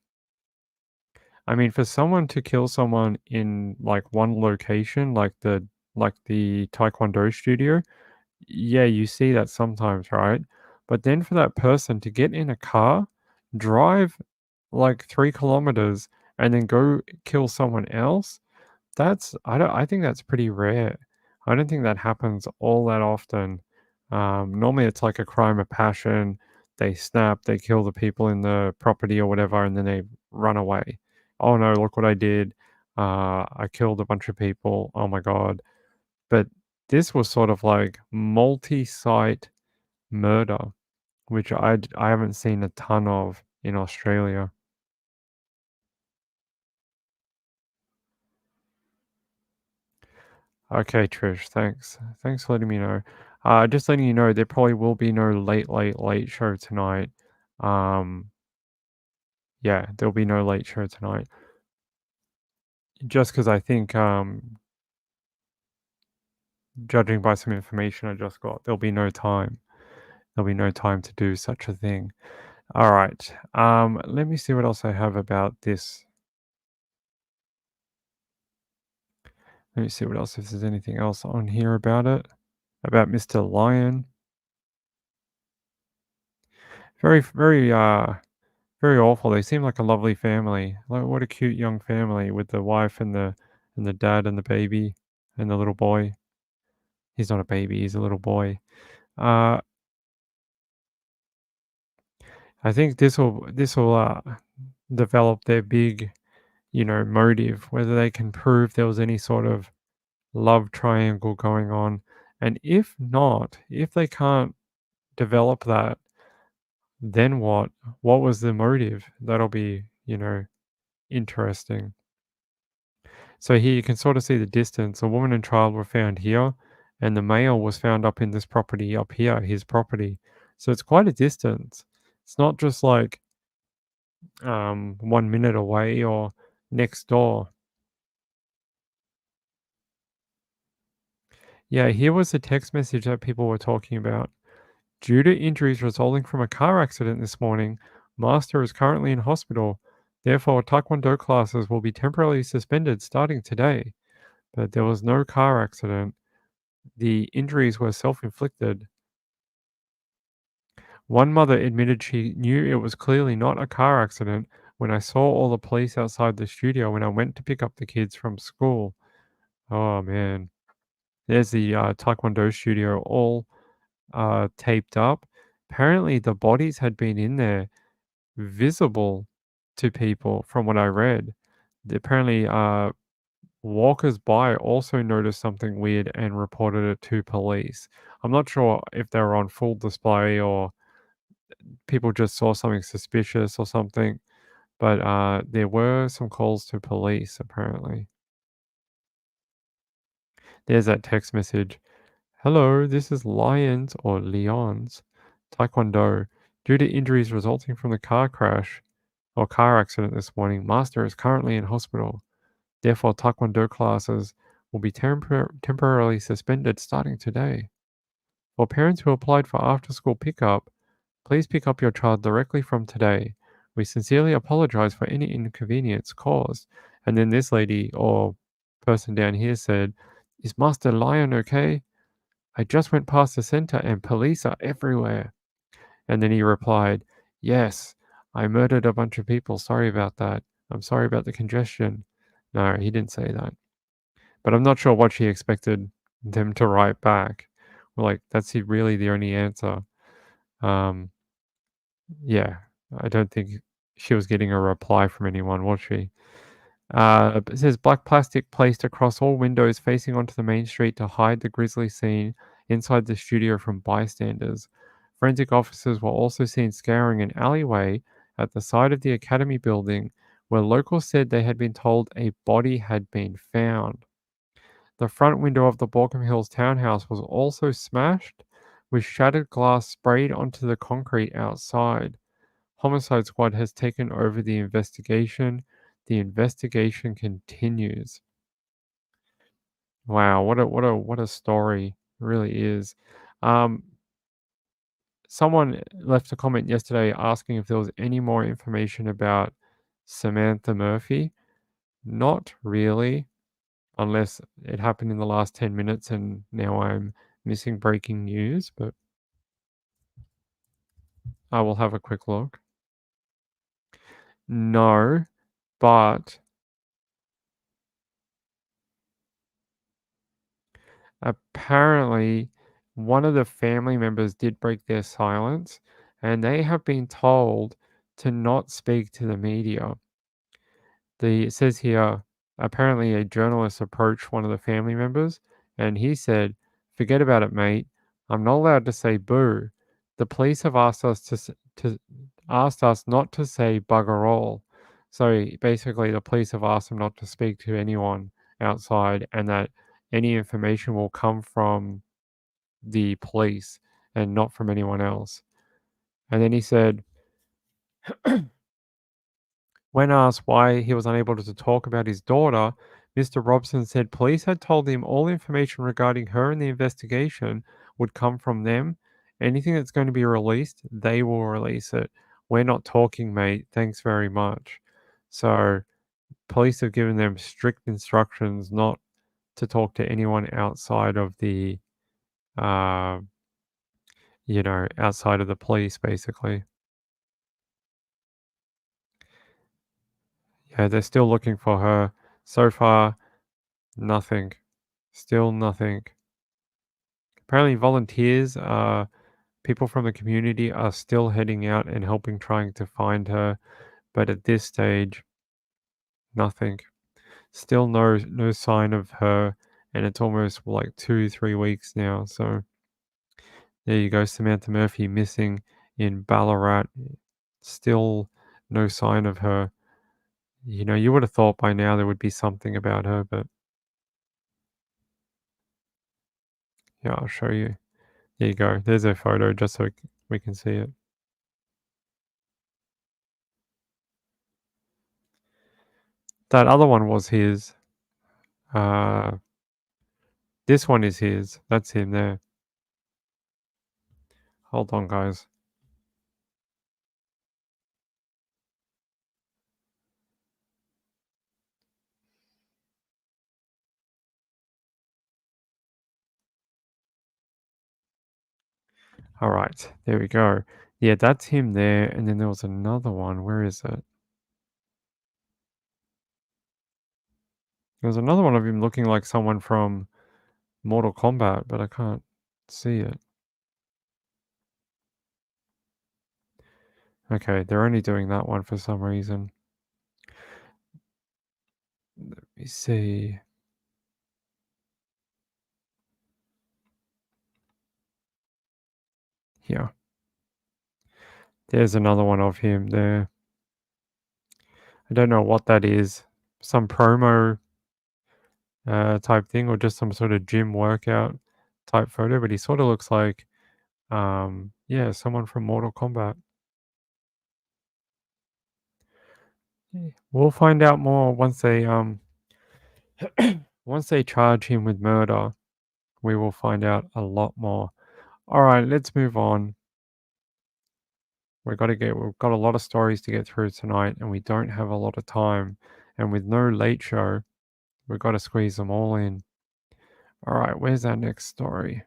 I mean, for someone to kill someone in like one location, like the Taekwondo studio, yeah, you see that sometimes, right? But then for that person to get in a car, drive like 3 kilometers, and then go kill someone else, I think that's pretty rare. I don't think that happens all that often. Normally it's like a crime of passion. They snap, they kill the people in the property or whatever, and then they run away. Oh no, look what I did. I killed a bunch of people. Oh my God. But this was sort of like multi-site murder, which I haven't seen a ton of in Australia. Okay, Trish, thanks. Thanks for letting me know. Just letting you know, there probably will be no late show tonight. Yeah, there'll be no late show tonight. Just because I think, judging by some information I just got, there'll be no time. There'll be no time to do such a thing. All right. Let me see what else I have about this. Let me see what else, if there's anything else on here about it. About Mr. Lion. Very, very, very awful. They seem like a lovely family. Like, what a cute young family with the wife and the dad and the baby and the little boy. He's not a baby, he's a little boy. I think this will develop their big, motive, whether they can prove there was any sort of love triangle going on. And if not, if they can't develop that, then what? What was the motive? That'll be, interesting. So here you can sort of see the distance. A woman and child were found here, and the male was found up in this property up here, his property. So it's quite a distance. It's not just like 1 minute away or next door. Yeah, here was the text message that people were talking about. Due to injuries resulting from a car accident this morning, Master is currently in hospital. Therefore, Taekwondo classes will be temporarily suspended starting today. But there was no car accident. The injuries were self-inflicted. One mother admitted she knew it was clearly not a car accident when I saw all the police outside the studio when I went to pick up the kids from school. Oh man. There's the Taekwondo studio all taped up. Apparently the bodies had been in there, visible to people from what I read. Apparently walkers by also noticed something weird and reported it to police. I'm not sure if they were on full display or people just saw something suspicious or something, but there were some calls to police apparently. There's that text message. Hello, this is Lions or Leons Taekwondo. Due to injuries resulting from the car crash or car accident this morning, Master is currently in hospital. Therefore, Taekwondo classes will be temporarily suspended starting today. For parents who applied for after-school pickup, please pick up your child directly from today. We sincerely apologize for any inconvenience caused. And then this lady or person down here said, is Master Lion okay? I just went past the center and police are everywhere. And then he replied, yes, I murdered a bunch of people. Sorry about that. I'm sorry about the congestion. No, he didn't say that. But I'm not sure what she expected them to write back. Like, that's really the only answer. Yeah, I don't think she was getting a reply from anyone, was she? It says black plastic placed across all windows facing onto the main street to hide the grisly scene inside the studio from bystanders. Forensic officers were also seen scouring an alleyway at the side of the Academy building where locals said they had been told a body had been found. The front window of the Balcombe Hills townhouse was also smashed, with shattered glass sprayed onto the concrete outside. Homicide Squad has taken over the investigation. The investigation continues. Wow, what a story. It really is. Someone left a comment yesterday asking if there was any more information about Samantha Murphy. Not really, unless it happened in the last 10 minutes and now I'm missing breaking news, but I will have a quick look. No, but apparently one of the family members did break their silence and they have been told to not speak to the media. It says here, apparently a journalist approached one of the family members and he said, forget about it, mate. I'm not allowed to say boo. The police have asked us asked us not to say bugger all. So basically the police have asked him not to speak to anyone outside and that any information will come from the police and not from anyone else. And then he said, when asked why he was unable to talk about his daughter, Mr. Robson said police had told him all information regarding her and the investigation would come from them. Anything that's going to be released, they will release it. We're not talking, mate. Thanks very much. So police have given them strict instructions not to talk to anyone outside of the, outside of the police, basically. Yeah, they're still looking for her. So far, nothing. Still nothing. Apparently, volunteers, people from the community are still heading out and helping trying to find her. But at this stage, nothing. Still no sign of her. And it's almost like 2-3 weeks now. So there you go. Samantha Murphy missing in Ballarat. Still no sign of her. You would have thought by now there would be something about her, but yeah, I'll show you. There you go. There's a photo just so we can see it. That other one was his. This one is his. That's him there. Hold on, guys. All right, there we go. Yeah, that's him there. And then there was another one. Where is it? There's another one of him looking like someone from Mortal Kombat, but I can't see it. Okay, they're only doing that one for some reason. Let me see. Here. There's another one of him there. I don't know what that is. Some promo type thing or just some sort of gym workout type photo, but he sort of looks like, someone from Mortal Kombat. We'll find out more once they once they charge him with murder. We will find out a lot more. All right, let's move on. We've got a lot of stories to get through tonight, and we don't have a lot of time. And with no late show, we've got to squeeze them all in. All right, where's our next story?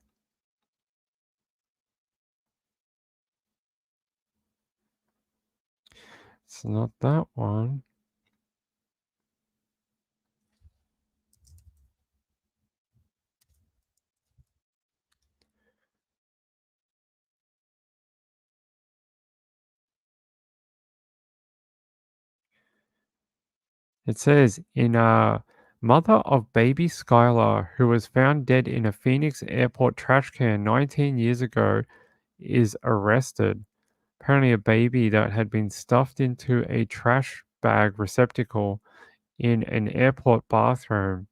It's not that one. It says in mother of baby Skylar, who was found dead in a Phoenix airport trash can 19 years ago, is arrested. Apparently, a baby that had been stuffed into a trash bag receptacle in an airport bathroom.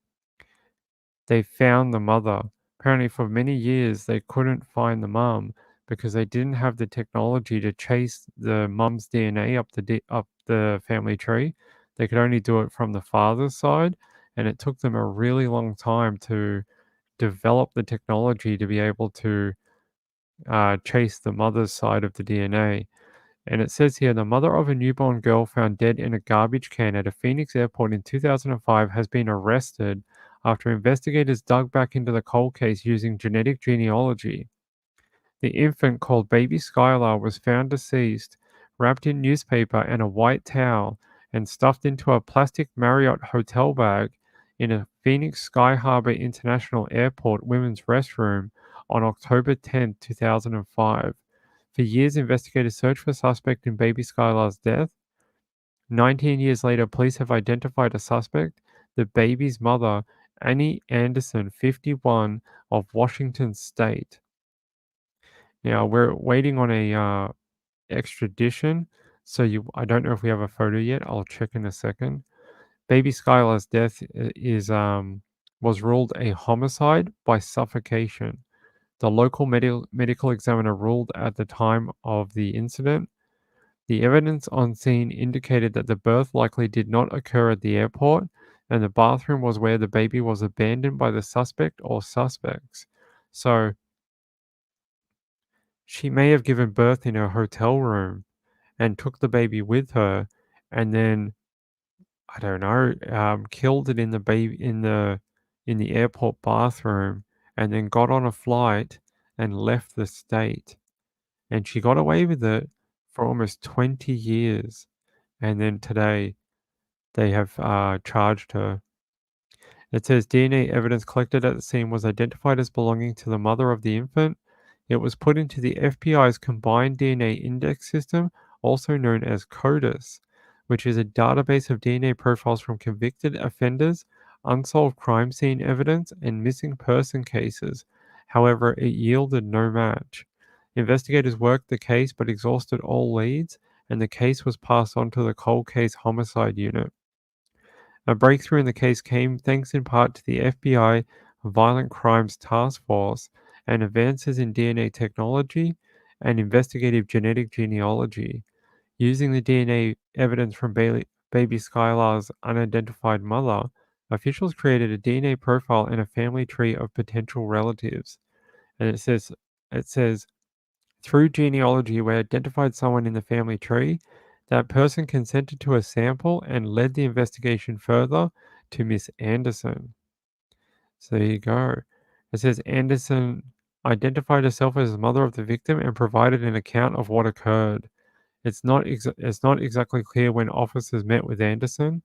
They found the mother. Apparently, for many years, they couldn't find the mum because they didn't have the technology to chase the mum's DNA up the family tree. They could only do it from the father's side, and it took them a really long time to develop the technology to be able to chase the mother's side of the DNA. And it says here the mother of a newborn girl found dead in a garbage can at a Phoenix airport in 2005 has been arrested after investigators dug back into the cold case using genetic genealogy. The infant, called baby Skylar, was found deceased, wrapped in newspaper and a white towel, and stuffed into a plastic Marriott hotel bag in a Phoenix Sky Harbor International Airport women's restroom on October 10, 2005. For years, investigators searched for suspect in baby Skylar's death. 19 years later, police have identified a suspect, the baby's mother, Annie Anderson, 51, of Washington State. Now, we're waiting on a extradition, so I don't know if we have a photo yet. I'll check in a second. Baby Skylar's death was ruled a homicide by suffocation. The local medical examiner ruled at the time of the incident. The evidence on scene indicated that the birth likely did not occur at the airport, and the bathroom was where the baby was abandoned by the suspect or suspects. So she may have given birth in her hotel room and took the baby with her, and then I don't know, killed it in the airport bathroom, and then got on a flight and left the state. And she got away with it for almost 20 years. And then today they have charged her. It says DNA evidence collected at the scene was identified as belonging to the mother of the infant. It was put into the FBI's Combined DNA Index System, also known as CODIS, which is a database of DNA profiles from convicted offenders, unsolved crime scene evidence, and missing person cases. However, it yielded no match. Investigators worked the case but exhausted all leads, and the case was passed on to the Cold Case Homicide Unit. A breakthrough in the case came thanks in part to the FBI Violent Crimes Task Force and advances in DNA technology and investigative genetic genealogy. Using the DNA evidence from baby Skylar's unidentified mother, officials created a DNA profile and a family tree of potential relatives. And it says, through genealogy, we identified someone in the family tree. That person consented to a sample and led the investigation further to Miss Anderson. So there you go. It says Anderson identified herself as the mother of the victim and provided an account of what occurred. It's not exactly clear when officers met with Anderson.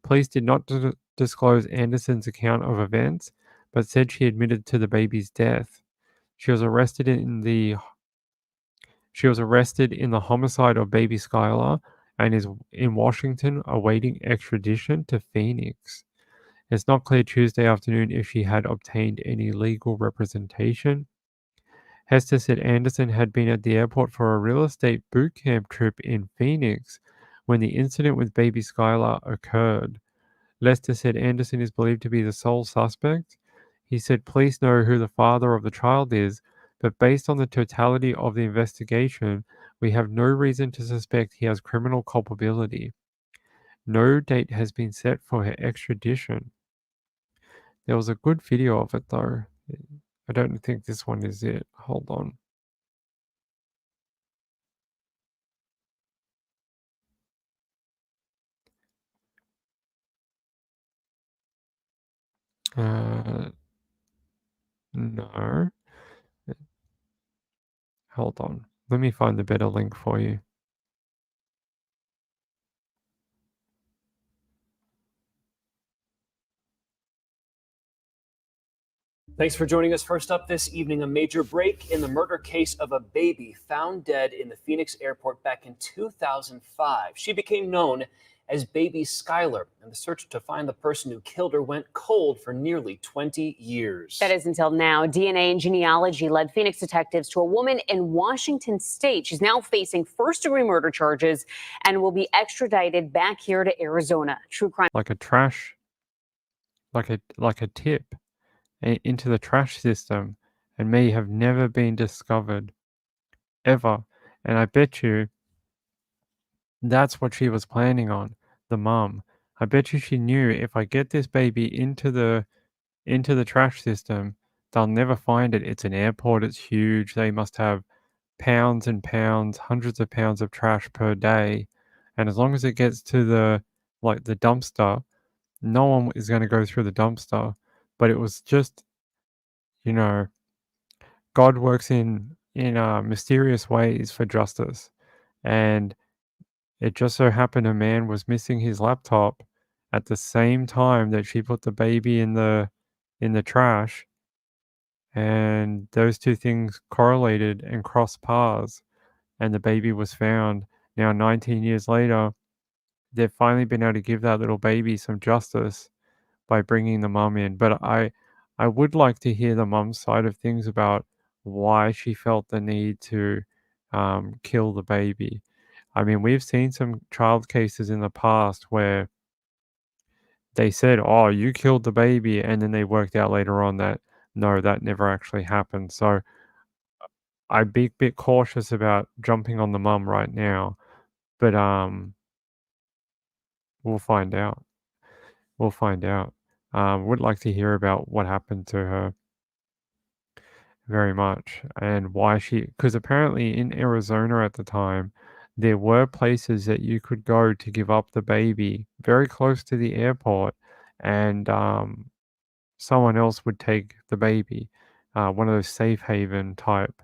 Police did not disclose Anderson's account of events, but said she admitted to the baby's death. She was arrested in the homicide of baby Skylar and is in Washington awaiting extradition to Phoenix. It's not clear Tuesday afternoon if she had obtained any legal representation. Hester said Anderson had been at the airport for a real estate boot camp trip in Phoenix when the incident with baby Skylar occurred. Lester said Anderson is believed to be the sole suspect. He said police know who the father of the child is, but based on the totality of the investigation, we have no reason to suspect he has criminal culpability. No date has been set for her extradition. There was a good video of it though. I don't think this one is it. Hold on. No. Hold on. Let me find the better link for you. Thanks for joining us. First up this evening, a major break in the murder case of a baby found dead in the Phoenix airport back in 2005. She became known as baby Skylar, and the search to find the person who killed her went cold for nearly 20 years. That is until now. DNA and genealogy led Phoenix detectives to a woman in Washington state. She's now facing first-degree murder charges and will be extradited back here to Arizona. True crime. Like a trash, like a tip into the trash system, and may have never been discovered ever. And I bet you that's what she was planning on, the mum. I bet you she knew, if I get this baby into the trash system, they'll never find it. It's an airport, it's huge. They must have pounds and pounds, hundreds of pounds of trash per day. And as long as it gets to the dumpster, no one is going to go through the dumpster. But it was just, God works in mysterious ways for justice. And it just so happened a man was missing his laptop at the same time that she put the baby in the trash, and those two things correlated and crossed paths, and the baby was found. Now, 19 years later, they've finally been able to give that little baby some justice by bringing the mum in. But I would like to hear the mum's side of things about why she felt the need to kill the baby. I mean, we've seen some child cases in the past where they said, "Oh, you killed the baby," and then they worked out later on that no, that never actually happened. So I'd be a bit cautious about jumping on the mum right now, but we'll find out. We'll find out. Would like to hear about what happened to her very much, and why because apparently in Arizona at the time, there were places that you could go to give up the baby very close to the airport, and someone else would take the baby, one of those safe haven type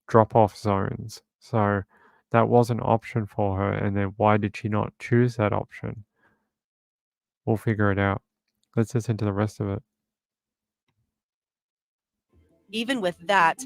drop-off zones. So that was an option for her, and then why did she not choose that option? We'll figure it out. Let's listen to the rest of it. Even with that,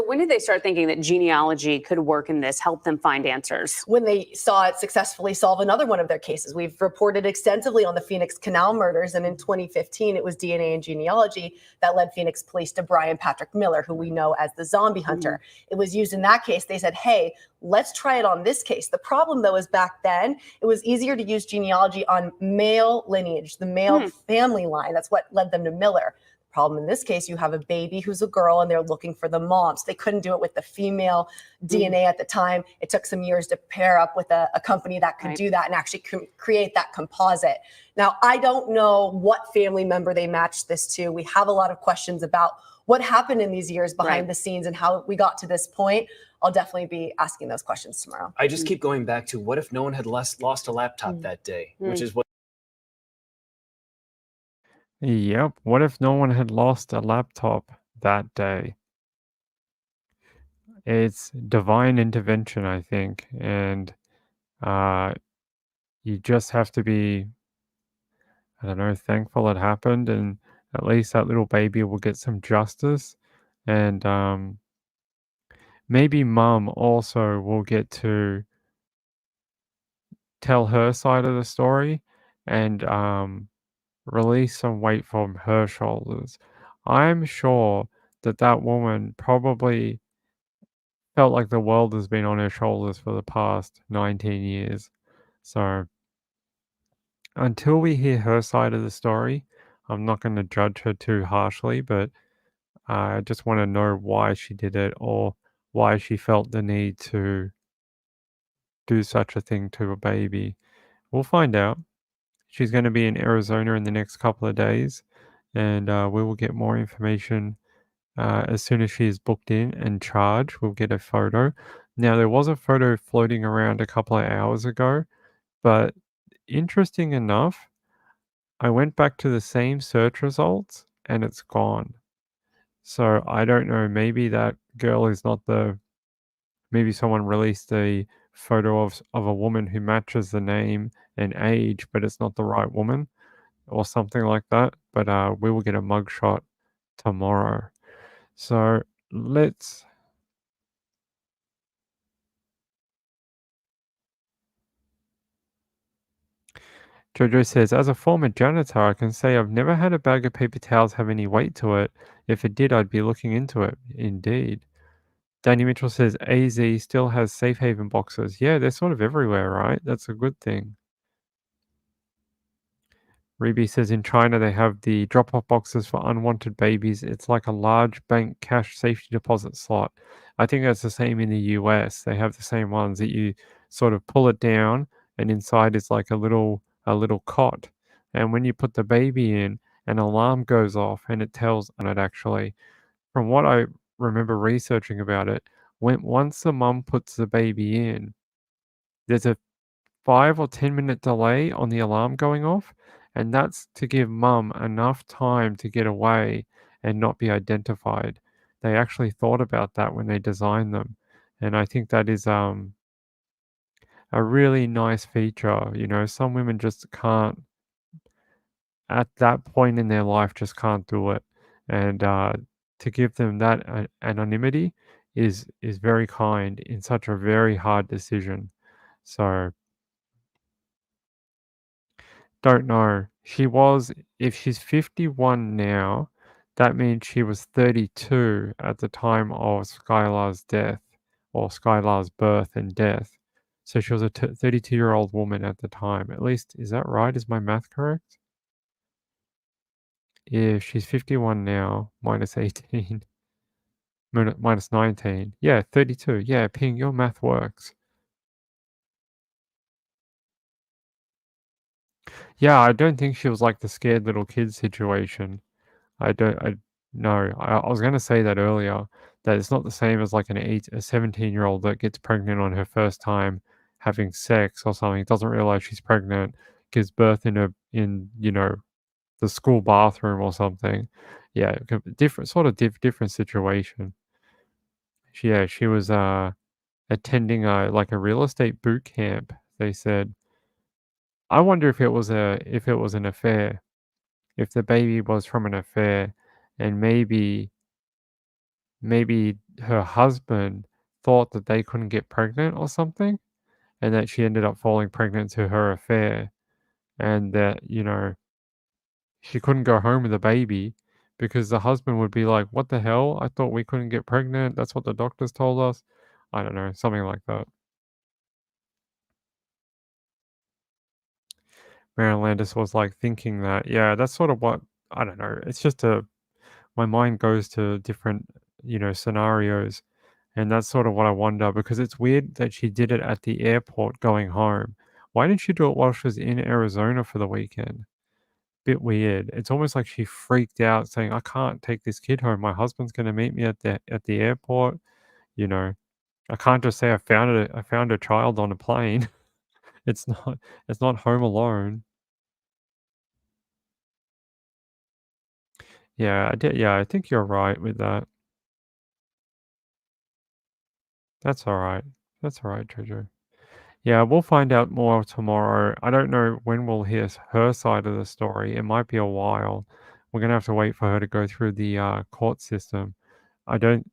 When did they start thinking that genealogy could work in this, help them find answers? when they saw it successfully solve another one of their cases. We've reported extensively on the Phoenix Canal murders, and in 2015, it was DNA and genealogy that led Phoenix police to Brian Patrick Miller, who we know as the zombie hunter. It was used in that case. They said, hey, let's try it on this case. The problem, though, is back then, it was easier to use genealogy on male lineage, the male family line. That's what led them to Miller. Problem in this case, you have a baby who's a girl and they're looking for the mom. So they couldn't do it with the female DNA at the time. It took some years to pair up with a company that could do that and actually create that composite. Now, I don't know what family member they matched this to. We have a lot of questions about what happened in these years behind the scenes and how we got to this point. I'll definitely be asking those questions tomorrow. I just keep going back to, what if no one had lost a laptop that day, which is what. Yep. What if no one had lost a laptop that day? It's divine intervention, I think. And you just have to be, I don't know, thankful it happened. And at least that little baby will get some justice. And maybe mum also will get to tell her side of the story and release some weight from her shoulders. I'm sure that woman probably felt like the world has been on her shoulders for the past 19 years. So until we hear her side of the story, I'm not going to judge her too harshly, but I just want to know why she did it, or why she felt the need to do such a thing to a baby. We'll find out. She's going to be in Arizona in the next couple of days, and we will get more information as soon as she is booked in and charged. We'll get a photo. Now, there was a photo floating around a couple of hours ago, but interesting enough, I went back to the same search results and it's gone. So I don't know, maybe that girl is not maybe someone released a photo of a woman who matches the name and age, but it's not the right woman or something like that. But we will get a mugshot tomorrow. So let's. Jojo says, as a former janitor, I can say I've never had a bag of paper towels have any weight to it. If it did, I'd be looking into it. Indeed. Danny Mitchell says, AZ still has safe haven boxes. Yeah, they're sort of everywhere, right? That's a good thing. Reby says in China they have the drop-off boxes for unwanted babies. It's like a large bank cash safety deposit slot. I think that's the same in the US. They have the same ones that you sort of pull it down and inside is like a little cot. And when you put the baby in, an alarm goes off and it tells on it actually. From what I remember researching about it, once the mum puts the baby in, there's a 5 or 10 minute delay on the alarm going off, and that's to give mum enough time to get away and not be identified. They actually thought about that when they designed them, and I think that is a really nice feature. You know, some women just can't, at that point in their life, just can't do it, and to give them that anonymity is very kind in such a very hard decision. So don't know. If she's 51 now, that means she was 32 at the time of Skylar's death, or Skylar's birth and death. So she was a 32-year-old woman at the time. At least, is that right? Is my math correct? If she's 51 now, minus 18, minus 19. Yeah, 32. Yeah, Ping, your math works. Yeah, I don't think she was like the scared little kid situation. I was going to say that earlier, that it's not the same as like a 17-year-old that gets pregnant on her first time having sex or something, doesn't realize she's pregnant, gives birth in the school bathroom or something. Yeah, different situation. She was attending like a real estate boot camp, they said. I wonder if it was an affair, if the baby was from an affair, and maybe her husband thought that they couldn't get pregnant or something, and that she ended up falling pregnant to her affair, and that, she couldn't go home with the baby because the husband would be like, "What the hell? I thought we couldn't get pregnant. That's what the doctors told us." I don't know, something like that. Marilyn Landis was like thinking that. Yeah, that's sort of what, I don't know. It's just my mind goes to different, scenarios. And that's sort of what I wonder, because it's weird that she did it at the airport going home. Why didn't she do it while she was in Arizona for the weekend? Bit weird. It's almost like she freaked out saying, I can't take this kid home. My husband's going to meet me at the airport. You know, I can't just say I found a child on a plane. It's not Home Alone. Yeah, I think you're right with that. That's all right. That's all right, Treasure. Yeah, we'll find out more tomorrow. I don't know when we'll hear her side of the story. It might be a while. We're gonna have to wait for her to go through the court system. I don't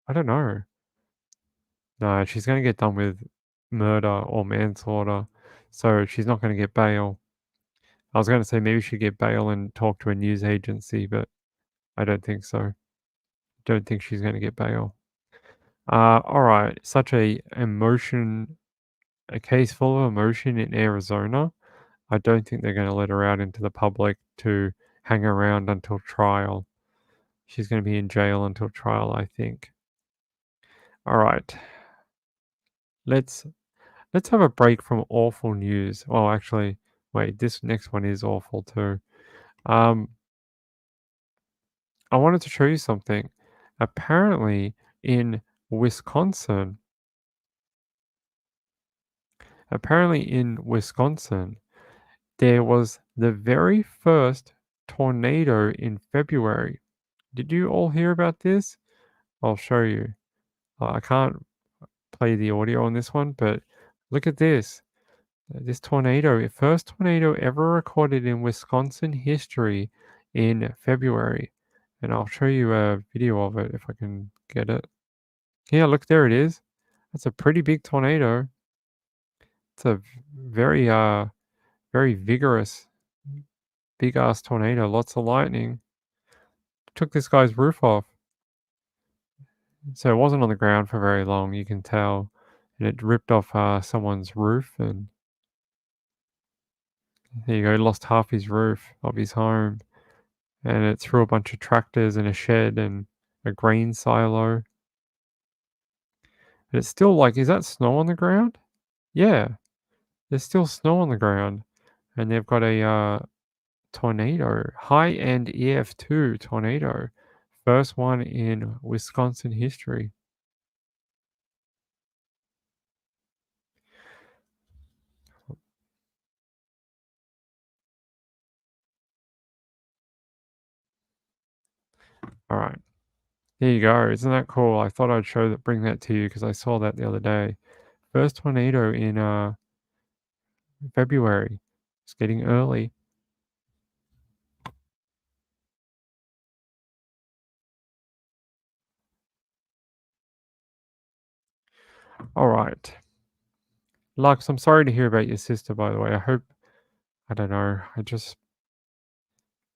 know. No, she's gonna get done with murder or manslaughter, so she's not gonna get bail. I was gonna say maybe she'd get bail and talk to a news agency, but I don't think so. Don't think she's gonna get bail. All right. Such a case full of emotion in Arizona. I don't think they're going to let her out into the public to hang around until trial. She's going to be in jail until trial, I think. All right. Let's have a break from awful news. Oh, actually, wait, this next one is awful too. I wanted to show you something. Apparently in Wisconsin, there was the very first tornado in February. Did you all hear about this? I'll show you. I can't play the audio on this one, but look at this. This tornado, first tornado ever recorded in Wisconsin history in February. and I'll show you a video of it if I can get it. Yeah, look, there it is. That's a pretty big tornado. It's a very very vigorous, big ass tornado. Lots of lightning. Took this guy's roof off. So it wasn't on the ground for very long, you can tell. And it ripped off someone's roof, and there you go, lost half his roof of his home. And it threw a bunch of tractors and a shed and a grain silo. And it's still like, is that snow on the ground? Yeah, there's still snow on the ground. And they've got a tornado, high-end EF2 tornado. First one in Wisconsin history. All right. There you go. Isn't that cool? I thought I'd bring that to you because I saw that the other day. First tornado in February. It's getting early. All right. Lux, I'm sorry to hear about your sister, by the way. I don't know.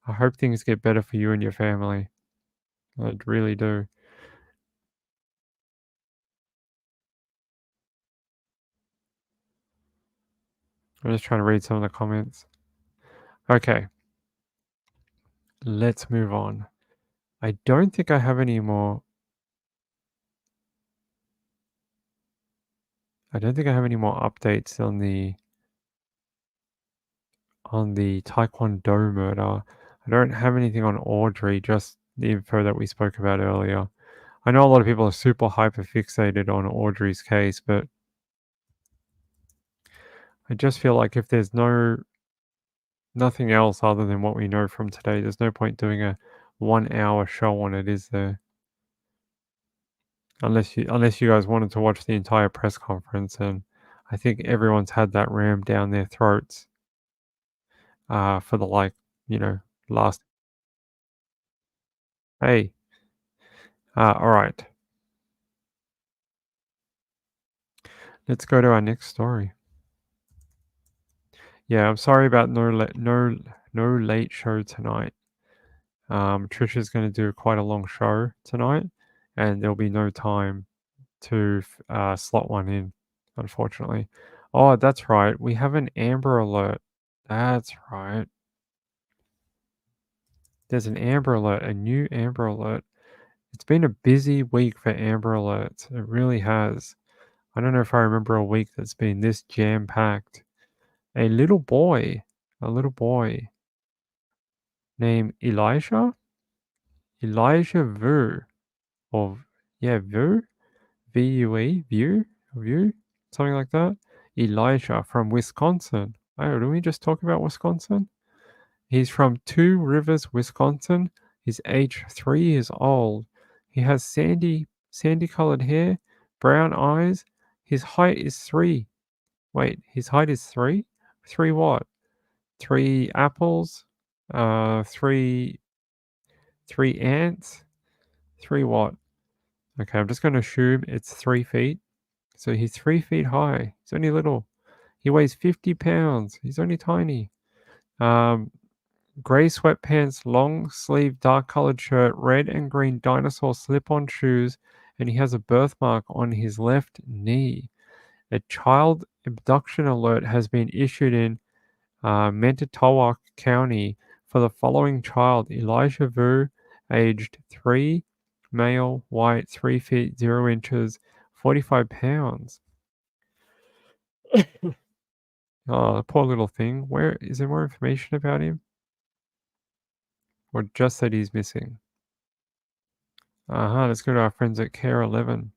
I hope things get better for you and your family. I really do. I'm just trying to read some of the comments. Okay. Let's move on. I don't think I have any more. I don't think I have any more updates on the Taekwondo murder. I don't have anything on Audrey, just the info that we spoke about earlier. I know a lot of people are super hyper fixated on Audrey's case, but I just feel like if there's nothing else other than what we know from today, there's no point doing a 1 hour show on it, is there? Unless you guys wanted to watch the entire press conference, and I think everyone's had that rammed down their throats for the last. Hey, all right. Let's go to our next story. Yeah, I'm sorry about no late show tonight. Trisha's going to do quite a long show tonight, and there'll be no time to slot one in, unfortunately. Oh, that's right. We have an Amber Alert. That's right. There's an Amber Alert, a new Amber Alert. It's been a busy week for Amber Alerts. It really has. I don't know if I remember a week that's been this jam-packed. A little boy named Elijah Vu, Vu, V-U-E, View, something like that. Elijah from Wisconsin. Oh, didn't we just talk about Wisconsin? He's from Two Rivers, Wisconsin. He's age 3 years old. He has sandy colored hair, brown eyes. His height is 3. Wait, his height is 3? 3 what? 3 apples? 3 ants? 3 what? Okay, I'm just going to assume it's 3 feet. So he's 3 feet high. He's only little. He weighs 50 pounds. He's only tiny. Gray sweatpants, long sleeve, dark colored shirt, red and green dinosaur slip-on shoes, and he has a birthmark on his left knee. A child abduction alert has been issued in Mentatowac County for the following child: Elijah Vu, aged 3, male, white, 3 feet 0 inches, 45 pounds. Oh, poor little thing. Where is there more information about him? Or just that he's missing? Let's go to our friends at Care 11.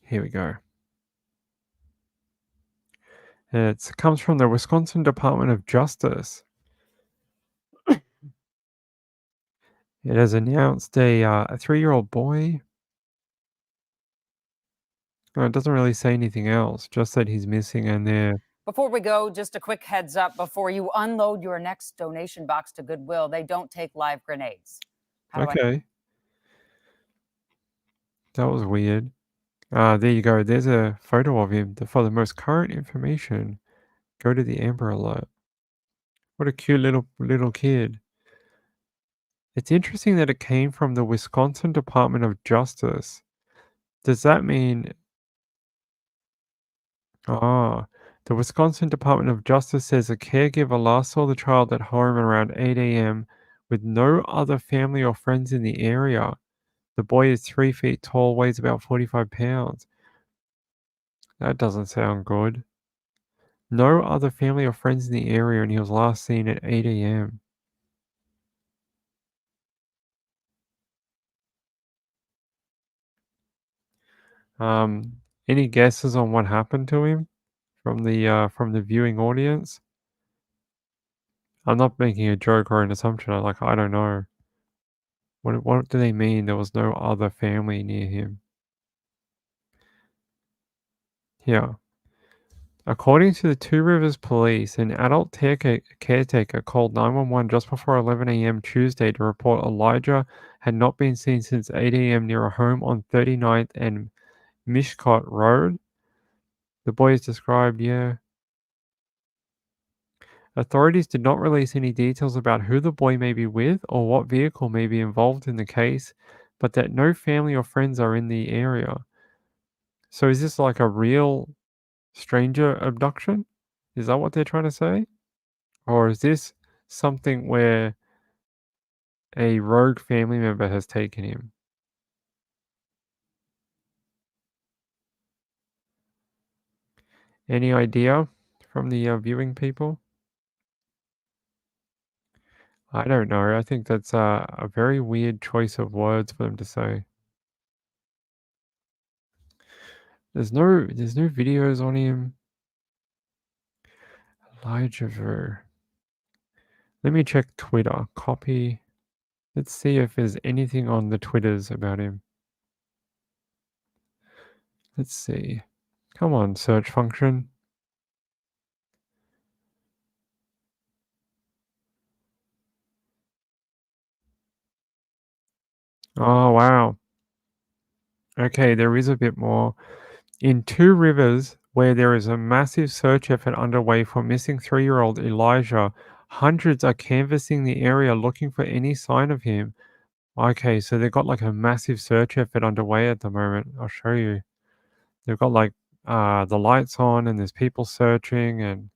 Here we go. It comes from the Wisconsin Department of Justice. It has announced a 3-year-old boy. No, it doesn't really say anything else, just that he's missing and they're Before we go, just a quick heads up before you unload your next donation box to Goodwill. They don't take live grenades. Okay. That was weird. There you go. There's a photo of him. For the most current information, go to the Amber Alert. What a cute little kid. It's interesting that it came from the Wisconsin Department of Justice. Does that mean... the Wisconsin Department of Justice says a caregiver last saw the child at home around 8 a.m. with no other family or friends in the area. The boy is 3 feet tall, weighs about 45 pounds. That doesn't sound good. No other family or friends in the area, and he was last seen at 8 a.m. Any guesses on what happened to him from the viewing audience? I'm not making a joke or an assumption. I don't know. What do they mean? There was no other family near him. Here. According to the Two Rivers Police, an adult caretaker called 911 just before 11 a.m. Tuesday to report Elijah had not been seen since 8 a.m. near a home on 39th and Mishcot Road. The boy is described, Authorities did not release any details about who the boy may be with or what vehicle may be involved in the case, but that no family or friends are in the area. So is this like a real stranger abduction? Is that what they're trying to say? Or is this something where a rogue family member has taken him? Any idea from the viewing people? I don't know. I think that's a very weird choice of words for them to say. There's no videos on him. Elijah Vu. Let me check Twitter. Copy. Let's see if there's anything on the Twitters about him. Let's see. Come on, search function. Oh, wow. Okay, there is a bit more. In Two Rivers, where there is a massive search effort underway for missing 3-year-old Elijah, hundreds are canvassing the area looking for any sign of him. Okay, so they've got like a massive search effort underway at the moment. I'll show you. They've got like the lights on and there's people searching and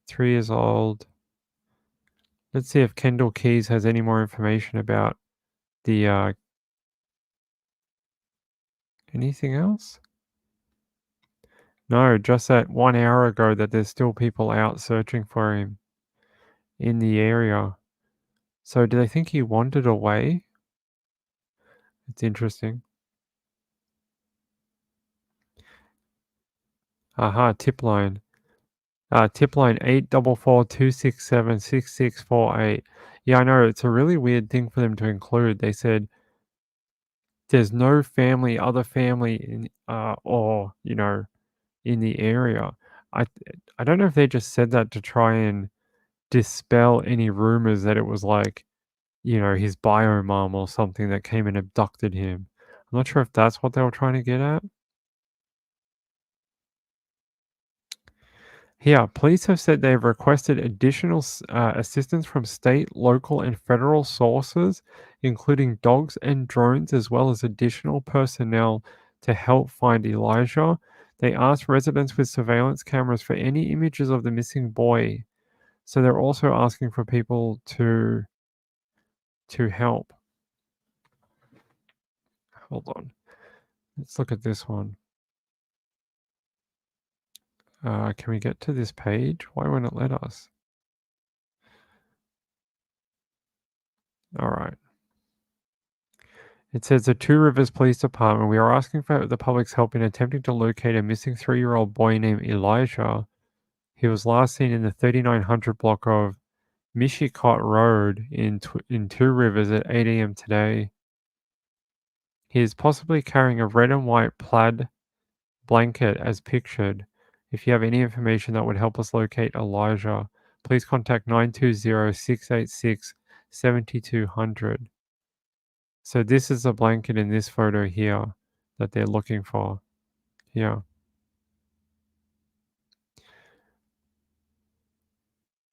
3 years old. Let's see if Kendall Keys has any more information about the anything else? No, just that 1 hour ago that there's still people out searching for him in the area. So do they think he wandered away? It's interesting. Aha, tip line. Tip line 844-267-6648. Yeah, I know. It's a really weird thing for them to include. They said there's no other family in, or, in the area. I don't know if they just said that to try and dispel any rumors that it was like, his bio mom or something that came and abducted him. I'm not sure if that's what they were trying to get at. Here, police have said they have requested additional assistance from state, local, and federal sources, including dogs and drones, as well as additional personnel to help find Elijah. They asked residents with surveillance cameras for any images of the missing boy. So they're also asking for people to help. Hold on. Let's look at this one. Can we get to this page? Why won't it let us? All right. It says the Two Rivers Police Department, we are asking for the public's help in attempting to locate a missing 3-year-old boy named Elijah. He was last seen in the 3900 block of Mishicot Road in Two Rivers at 8 a.m. today. He is possibly carrying a red and white plaid blanket as pictured. If you have any information that would help us locate Elijah, please contact 920-686-7200. So this is the blanket in this photo here that they're looking for. Here.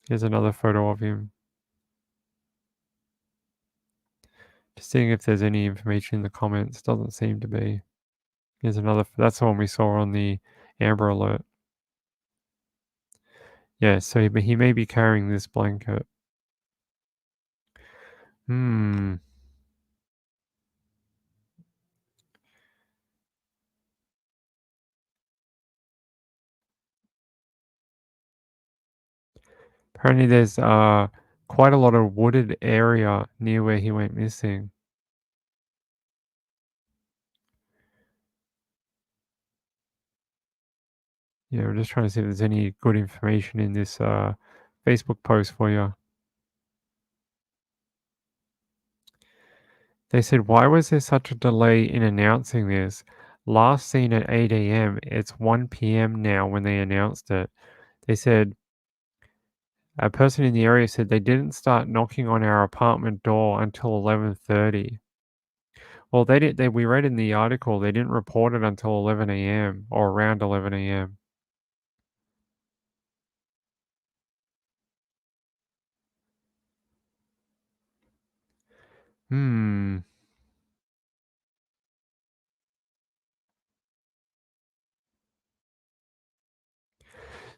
Here's another photo of him. Just seeing if there's any information in the comments. Doesn't seem to be. Here's another. That's the one we saw on the Amber Alert. Yeah, so he may be carrying this blanket. Apparently there's quite a lot of wooded area near where he went missing. Yeah, we're just trying to see if there's any good information in this Facebook post for you. They said, why was there such a delay in announcing this? Last seen at 8 a.m. It's 1 p.m. now when they announced it. They said, a person in the area said they didn't start knocking on our apartment door until 11:30. Well, they did. We read in the article they didn't report it until 11 a.m. or around 11 a.m.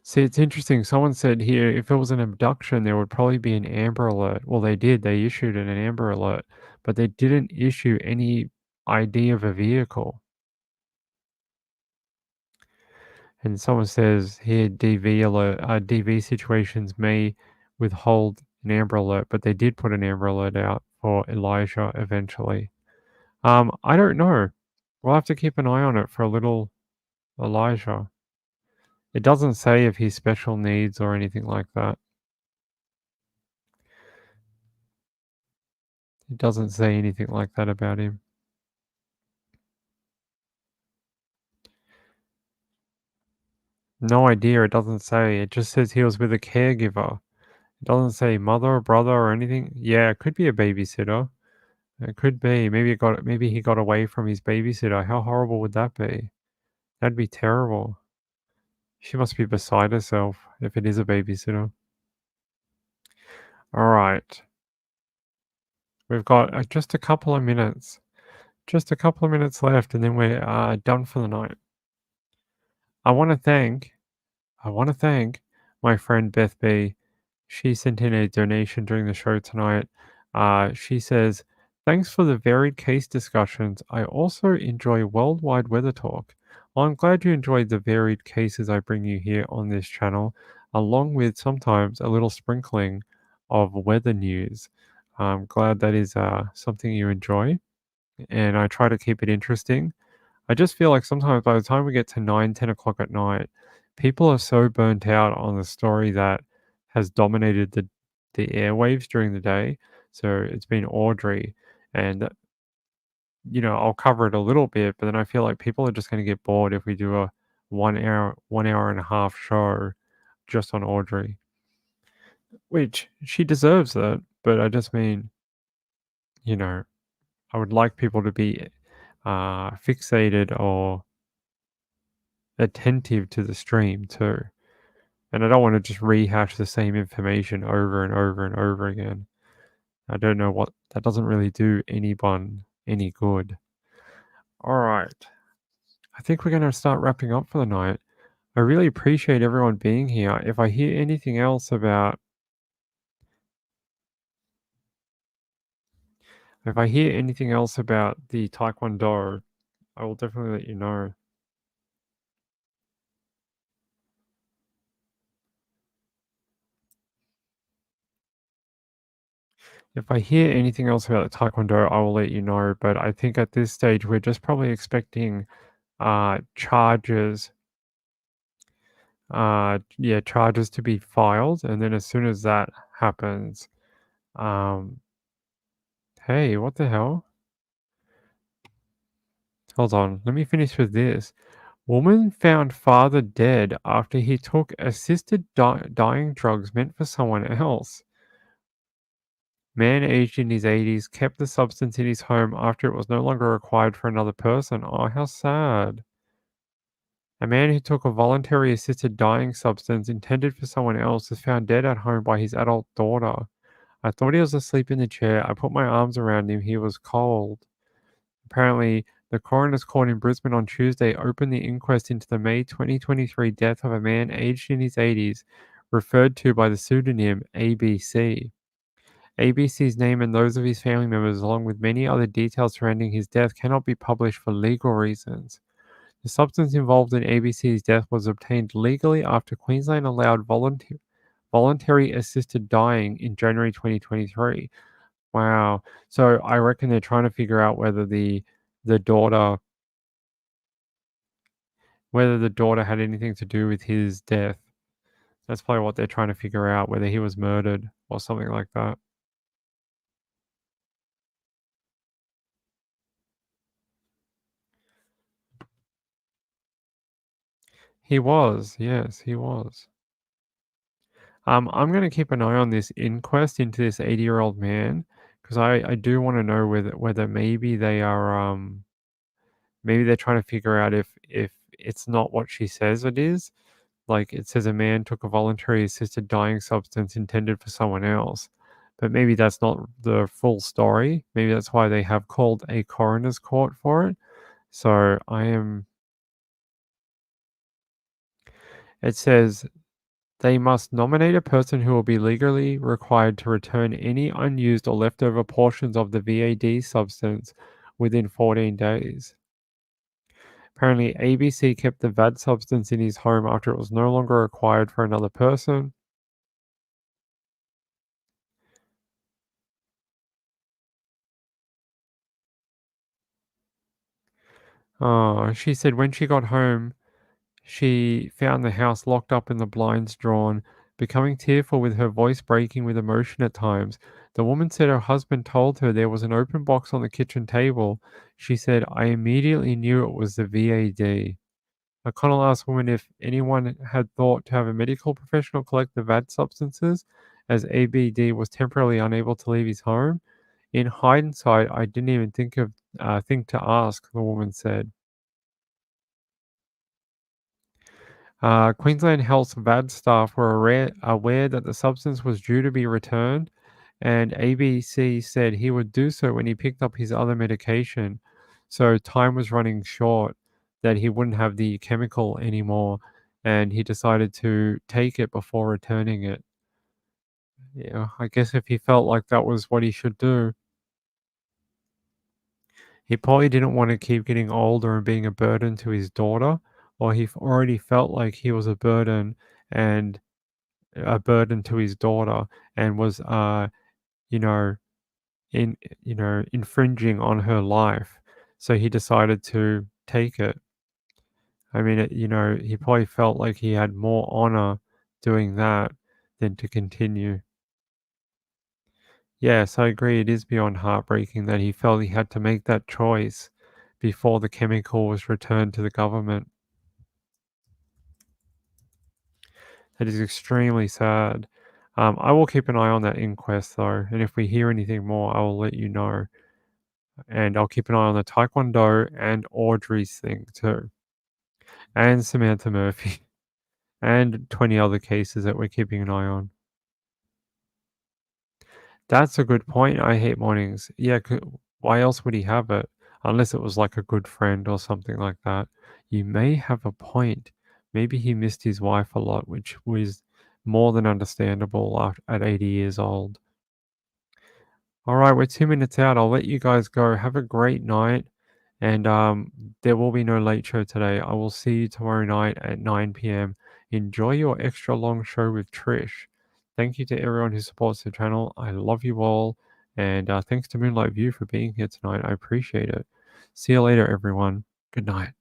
See, it's interesting. Someone said here, if it was an abduction, there would probably be an Amber Alert. Well, they did. They issued an Amber Alert, but they didn't issue any ID of a vehicle. And someone says here, DV alert, DV situations may withhold an Amber Alert, but they did put an Amber Alert out for Elijah eventually. I don't know. We'll have to keep an eye on it for a little Elijah. It doesn't say if he's special needs or anything like that. It doesn't say anything like that about him. No idea. It doesn't say. It just says he was with a caregiver. It doesn't say mother or brother or anything. Yeah, it could be a babysitter. It could be. Maybe he got away from his babysitter. How horrible would that be? That'd be terrible. She must be beside herself if it is a babysitter. All right. We've got just a couple of minutes. Just a couple of minutes left, and then we're done for the night. I want to thank my friend Beth B. She sent in a donation during the show tonight. She says, thanks for the varied case discussions. I also enjoy worldwide weather talk. Well, I'm glad you enjoyed the varied cases I bring you here on this channel, along with sometimes a little sprinkling of weather news. I'm glad that is something you enjoy, and I try to keep it interesting. I just feel like sometimes by the time we get to 9, 10 o'clock at night, people are so burnt out on the story that has dominated the airwaves during the day. So it's been Audrey, and I'll cover it a little bit, but then I feel like people are just going to get bored if we do a 1 hour and a half show just on Audrey, which she deserves that. But I just mean, I would like people to be fixated or attentive to the stream too. And I don't want to just rehash the same information over and over and over again. I don't know what that doesn't really do anyone any good. All right. I think we're going to start wrapping up for the night. I really appreciate everyone being here. If I hear anything else about the Taekwondo, I will definitely let you know. If I hear anything else about the Taekwondo, I will let you know. But I think at this stage, we're just probably expecting charges. Charges to be filed. And then as soon as that happens, hey, what the hell? Hold on. Let me finish with this. Woman found father dead after he took assisted dying drugs meant for someone else. Man aged in his 80s kept the substance in his home after it was no longer required for another person. Oh, how sad. A man who took a voluntary assisted dying substance intended for someone else is found dead at home by his adult daughter. I thought he was asleep in the chair. I put my arms around him. He was cold. Apparently, the coroner's court in Brisbane on Tuesday opened the inquest into the May 2023 death of a man aged in his 80s, referred to by the pseudonym ABC. ABC's name and those of his family members, along with many other details surrounding his death, cannot be published for legal reasons. The substance involved in ABC's death was obtained legally after Queensland allowed voluntary assisted dying in January 2023. Wow. So I reckon they're trying to figure out whether the daughter had anything to do with his death. That's probably what they're trying to figure out, whether he was murdered or something like that. He was, yes, he was. I'm going to keep an eye on this inquest into this 80-year-old man because I do want to know whether maybe they are maybe they're trying to figure out if it's not what she says it is. Like it says a man took a voluntary assisted dying substance intended for someone else. But maybe that's not the full story. Maybe that's why they have called a coroner's court for it. So it says they must nominate a person who will be legally required to return any unused or leftover portions of the VAD substance within 14 days. Apparently, ABC kept the VAD substance in his home after it was no longer required for another person. Oh, she said when she got home, she found the house locked up and the blinds drawn, becoming tearful with her voice breaking with emotion at times. The woman said her husband told her there was an open box on the kitchen table. She said, I immediately knew it was the VAD. O'Connell asked women if anyone had thought to have a medical professional collect the VAD substances, as ABD was temporarily unable to leave his home. In hindsight, I didn't even think to ask, the woman said. Queensland Health's VAD staff were aware that the substance was due to be returned, and ABC said he would do so when he picked up his other medication. So time was running short, that he wouldn't have the chemical anymore, and he decided to take it before returning it. Yeah, I guess if he felt like that was what he should do. He probably didn't want to keep getting older and being a burden to his daughter, or he already felt like he was a burden to his daughter and was infringing on her life. So he decided to take it. I mean, he probably felt like he had more honor doing that than to continue. Yes, I agree. It is beyond heartbreaking that he felt he had to make that choice before the chemical was returned to the government. That is extremely sad. I will keep an eye on that inquest, though, and if we hear anything more, I will let you know. And I'll keep an eye on the Taekwondo and Audrey's thing, too. And Samantha Murphy. And 20 other cases that we're keeping an eye on. That's a good point. I hate mornings. Yeah, why else would he have it? Unless it was like a good friend or something like that. You may have a point. Maybe he missed his wife a lot, which was more than understandable at 80 years old. All right, we're 2 minutes out. I'll let you guys go. Have a great night. And there will be no late show today. I will see you tomorrow night at 9 p.m. Enjoy your extra long show with Trish. Thank you to everyone who supports the channel. I love you all. And thanks to Moonlight View for being here tonight. I appreciate it. See you later, everyone. Good night.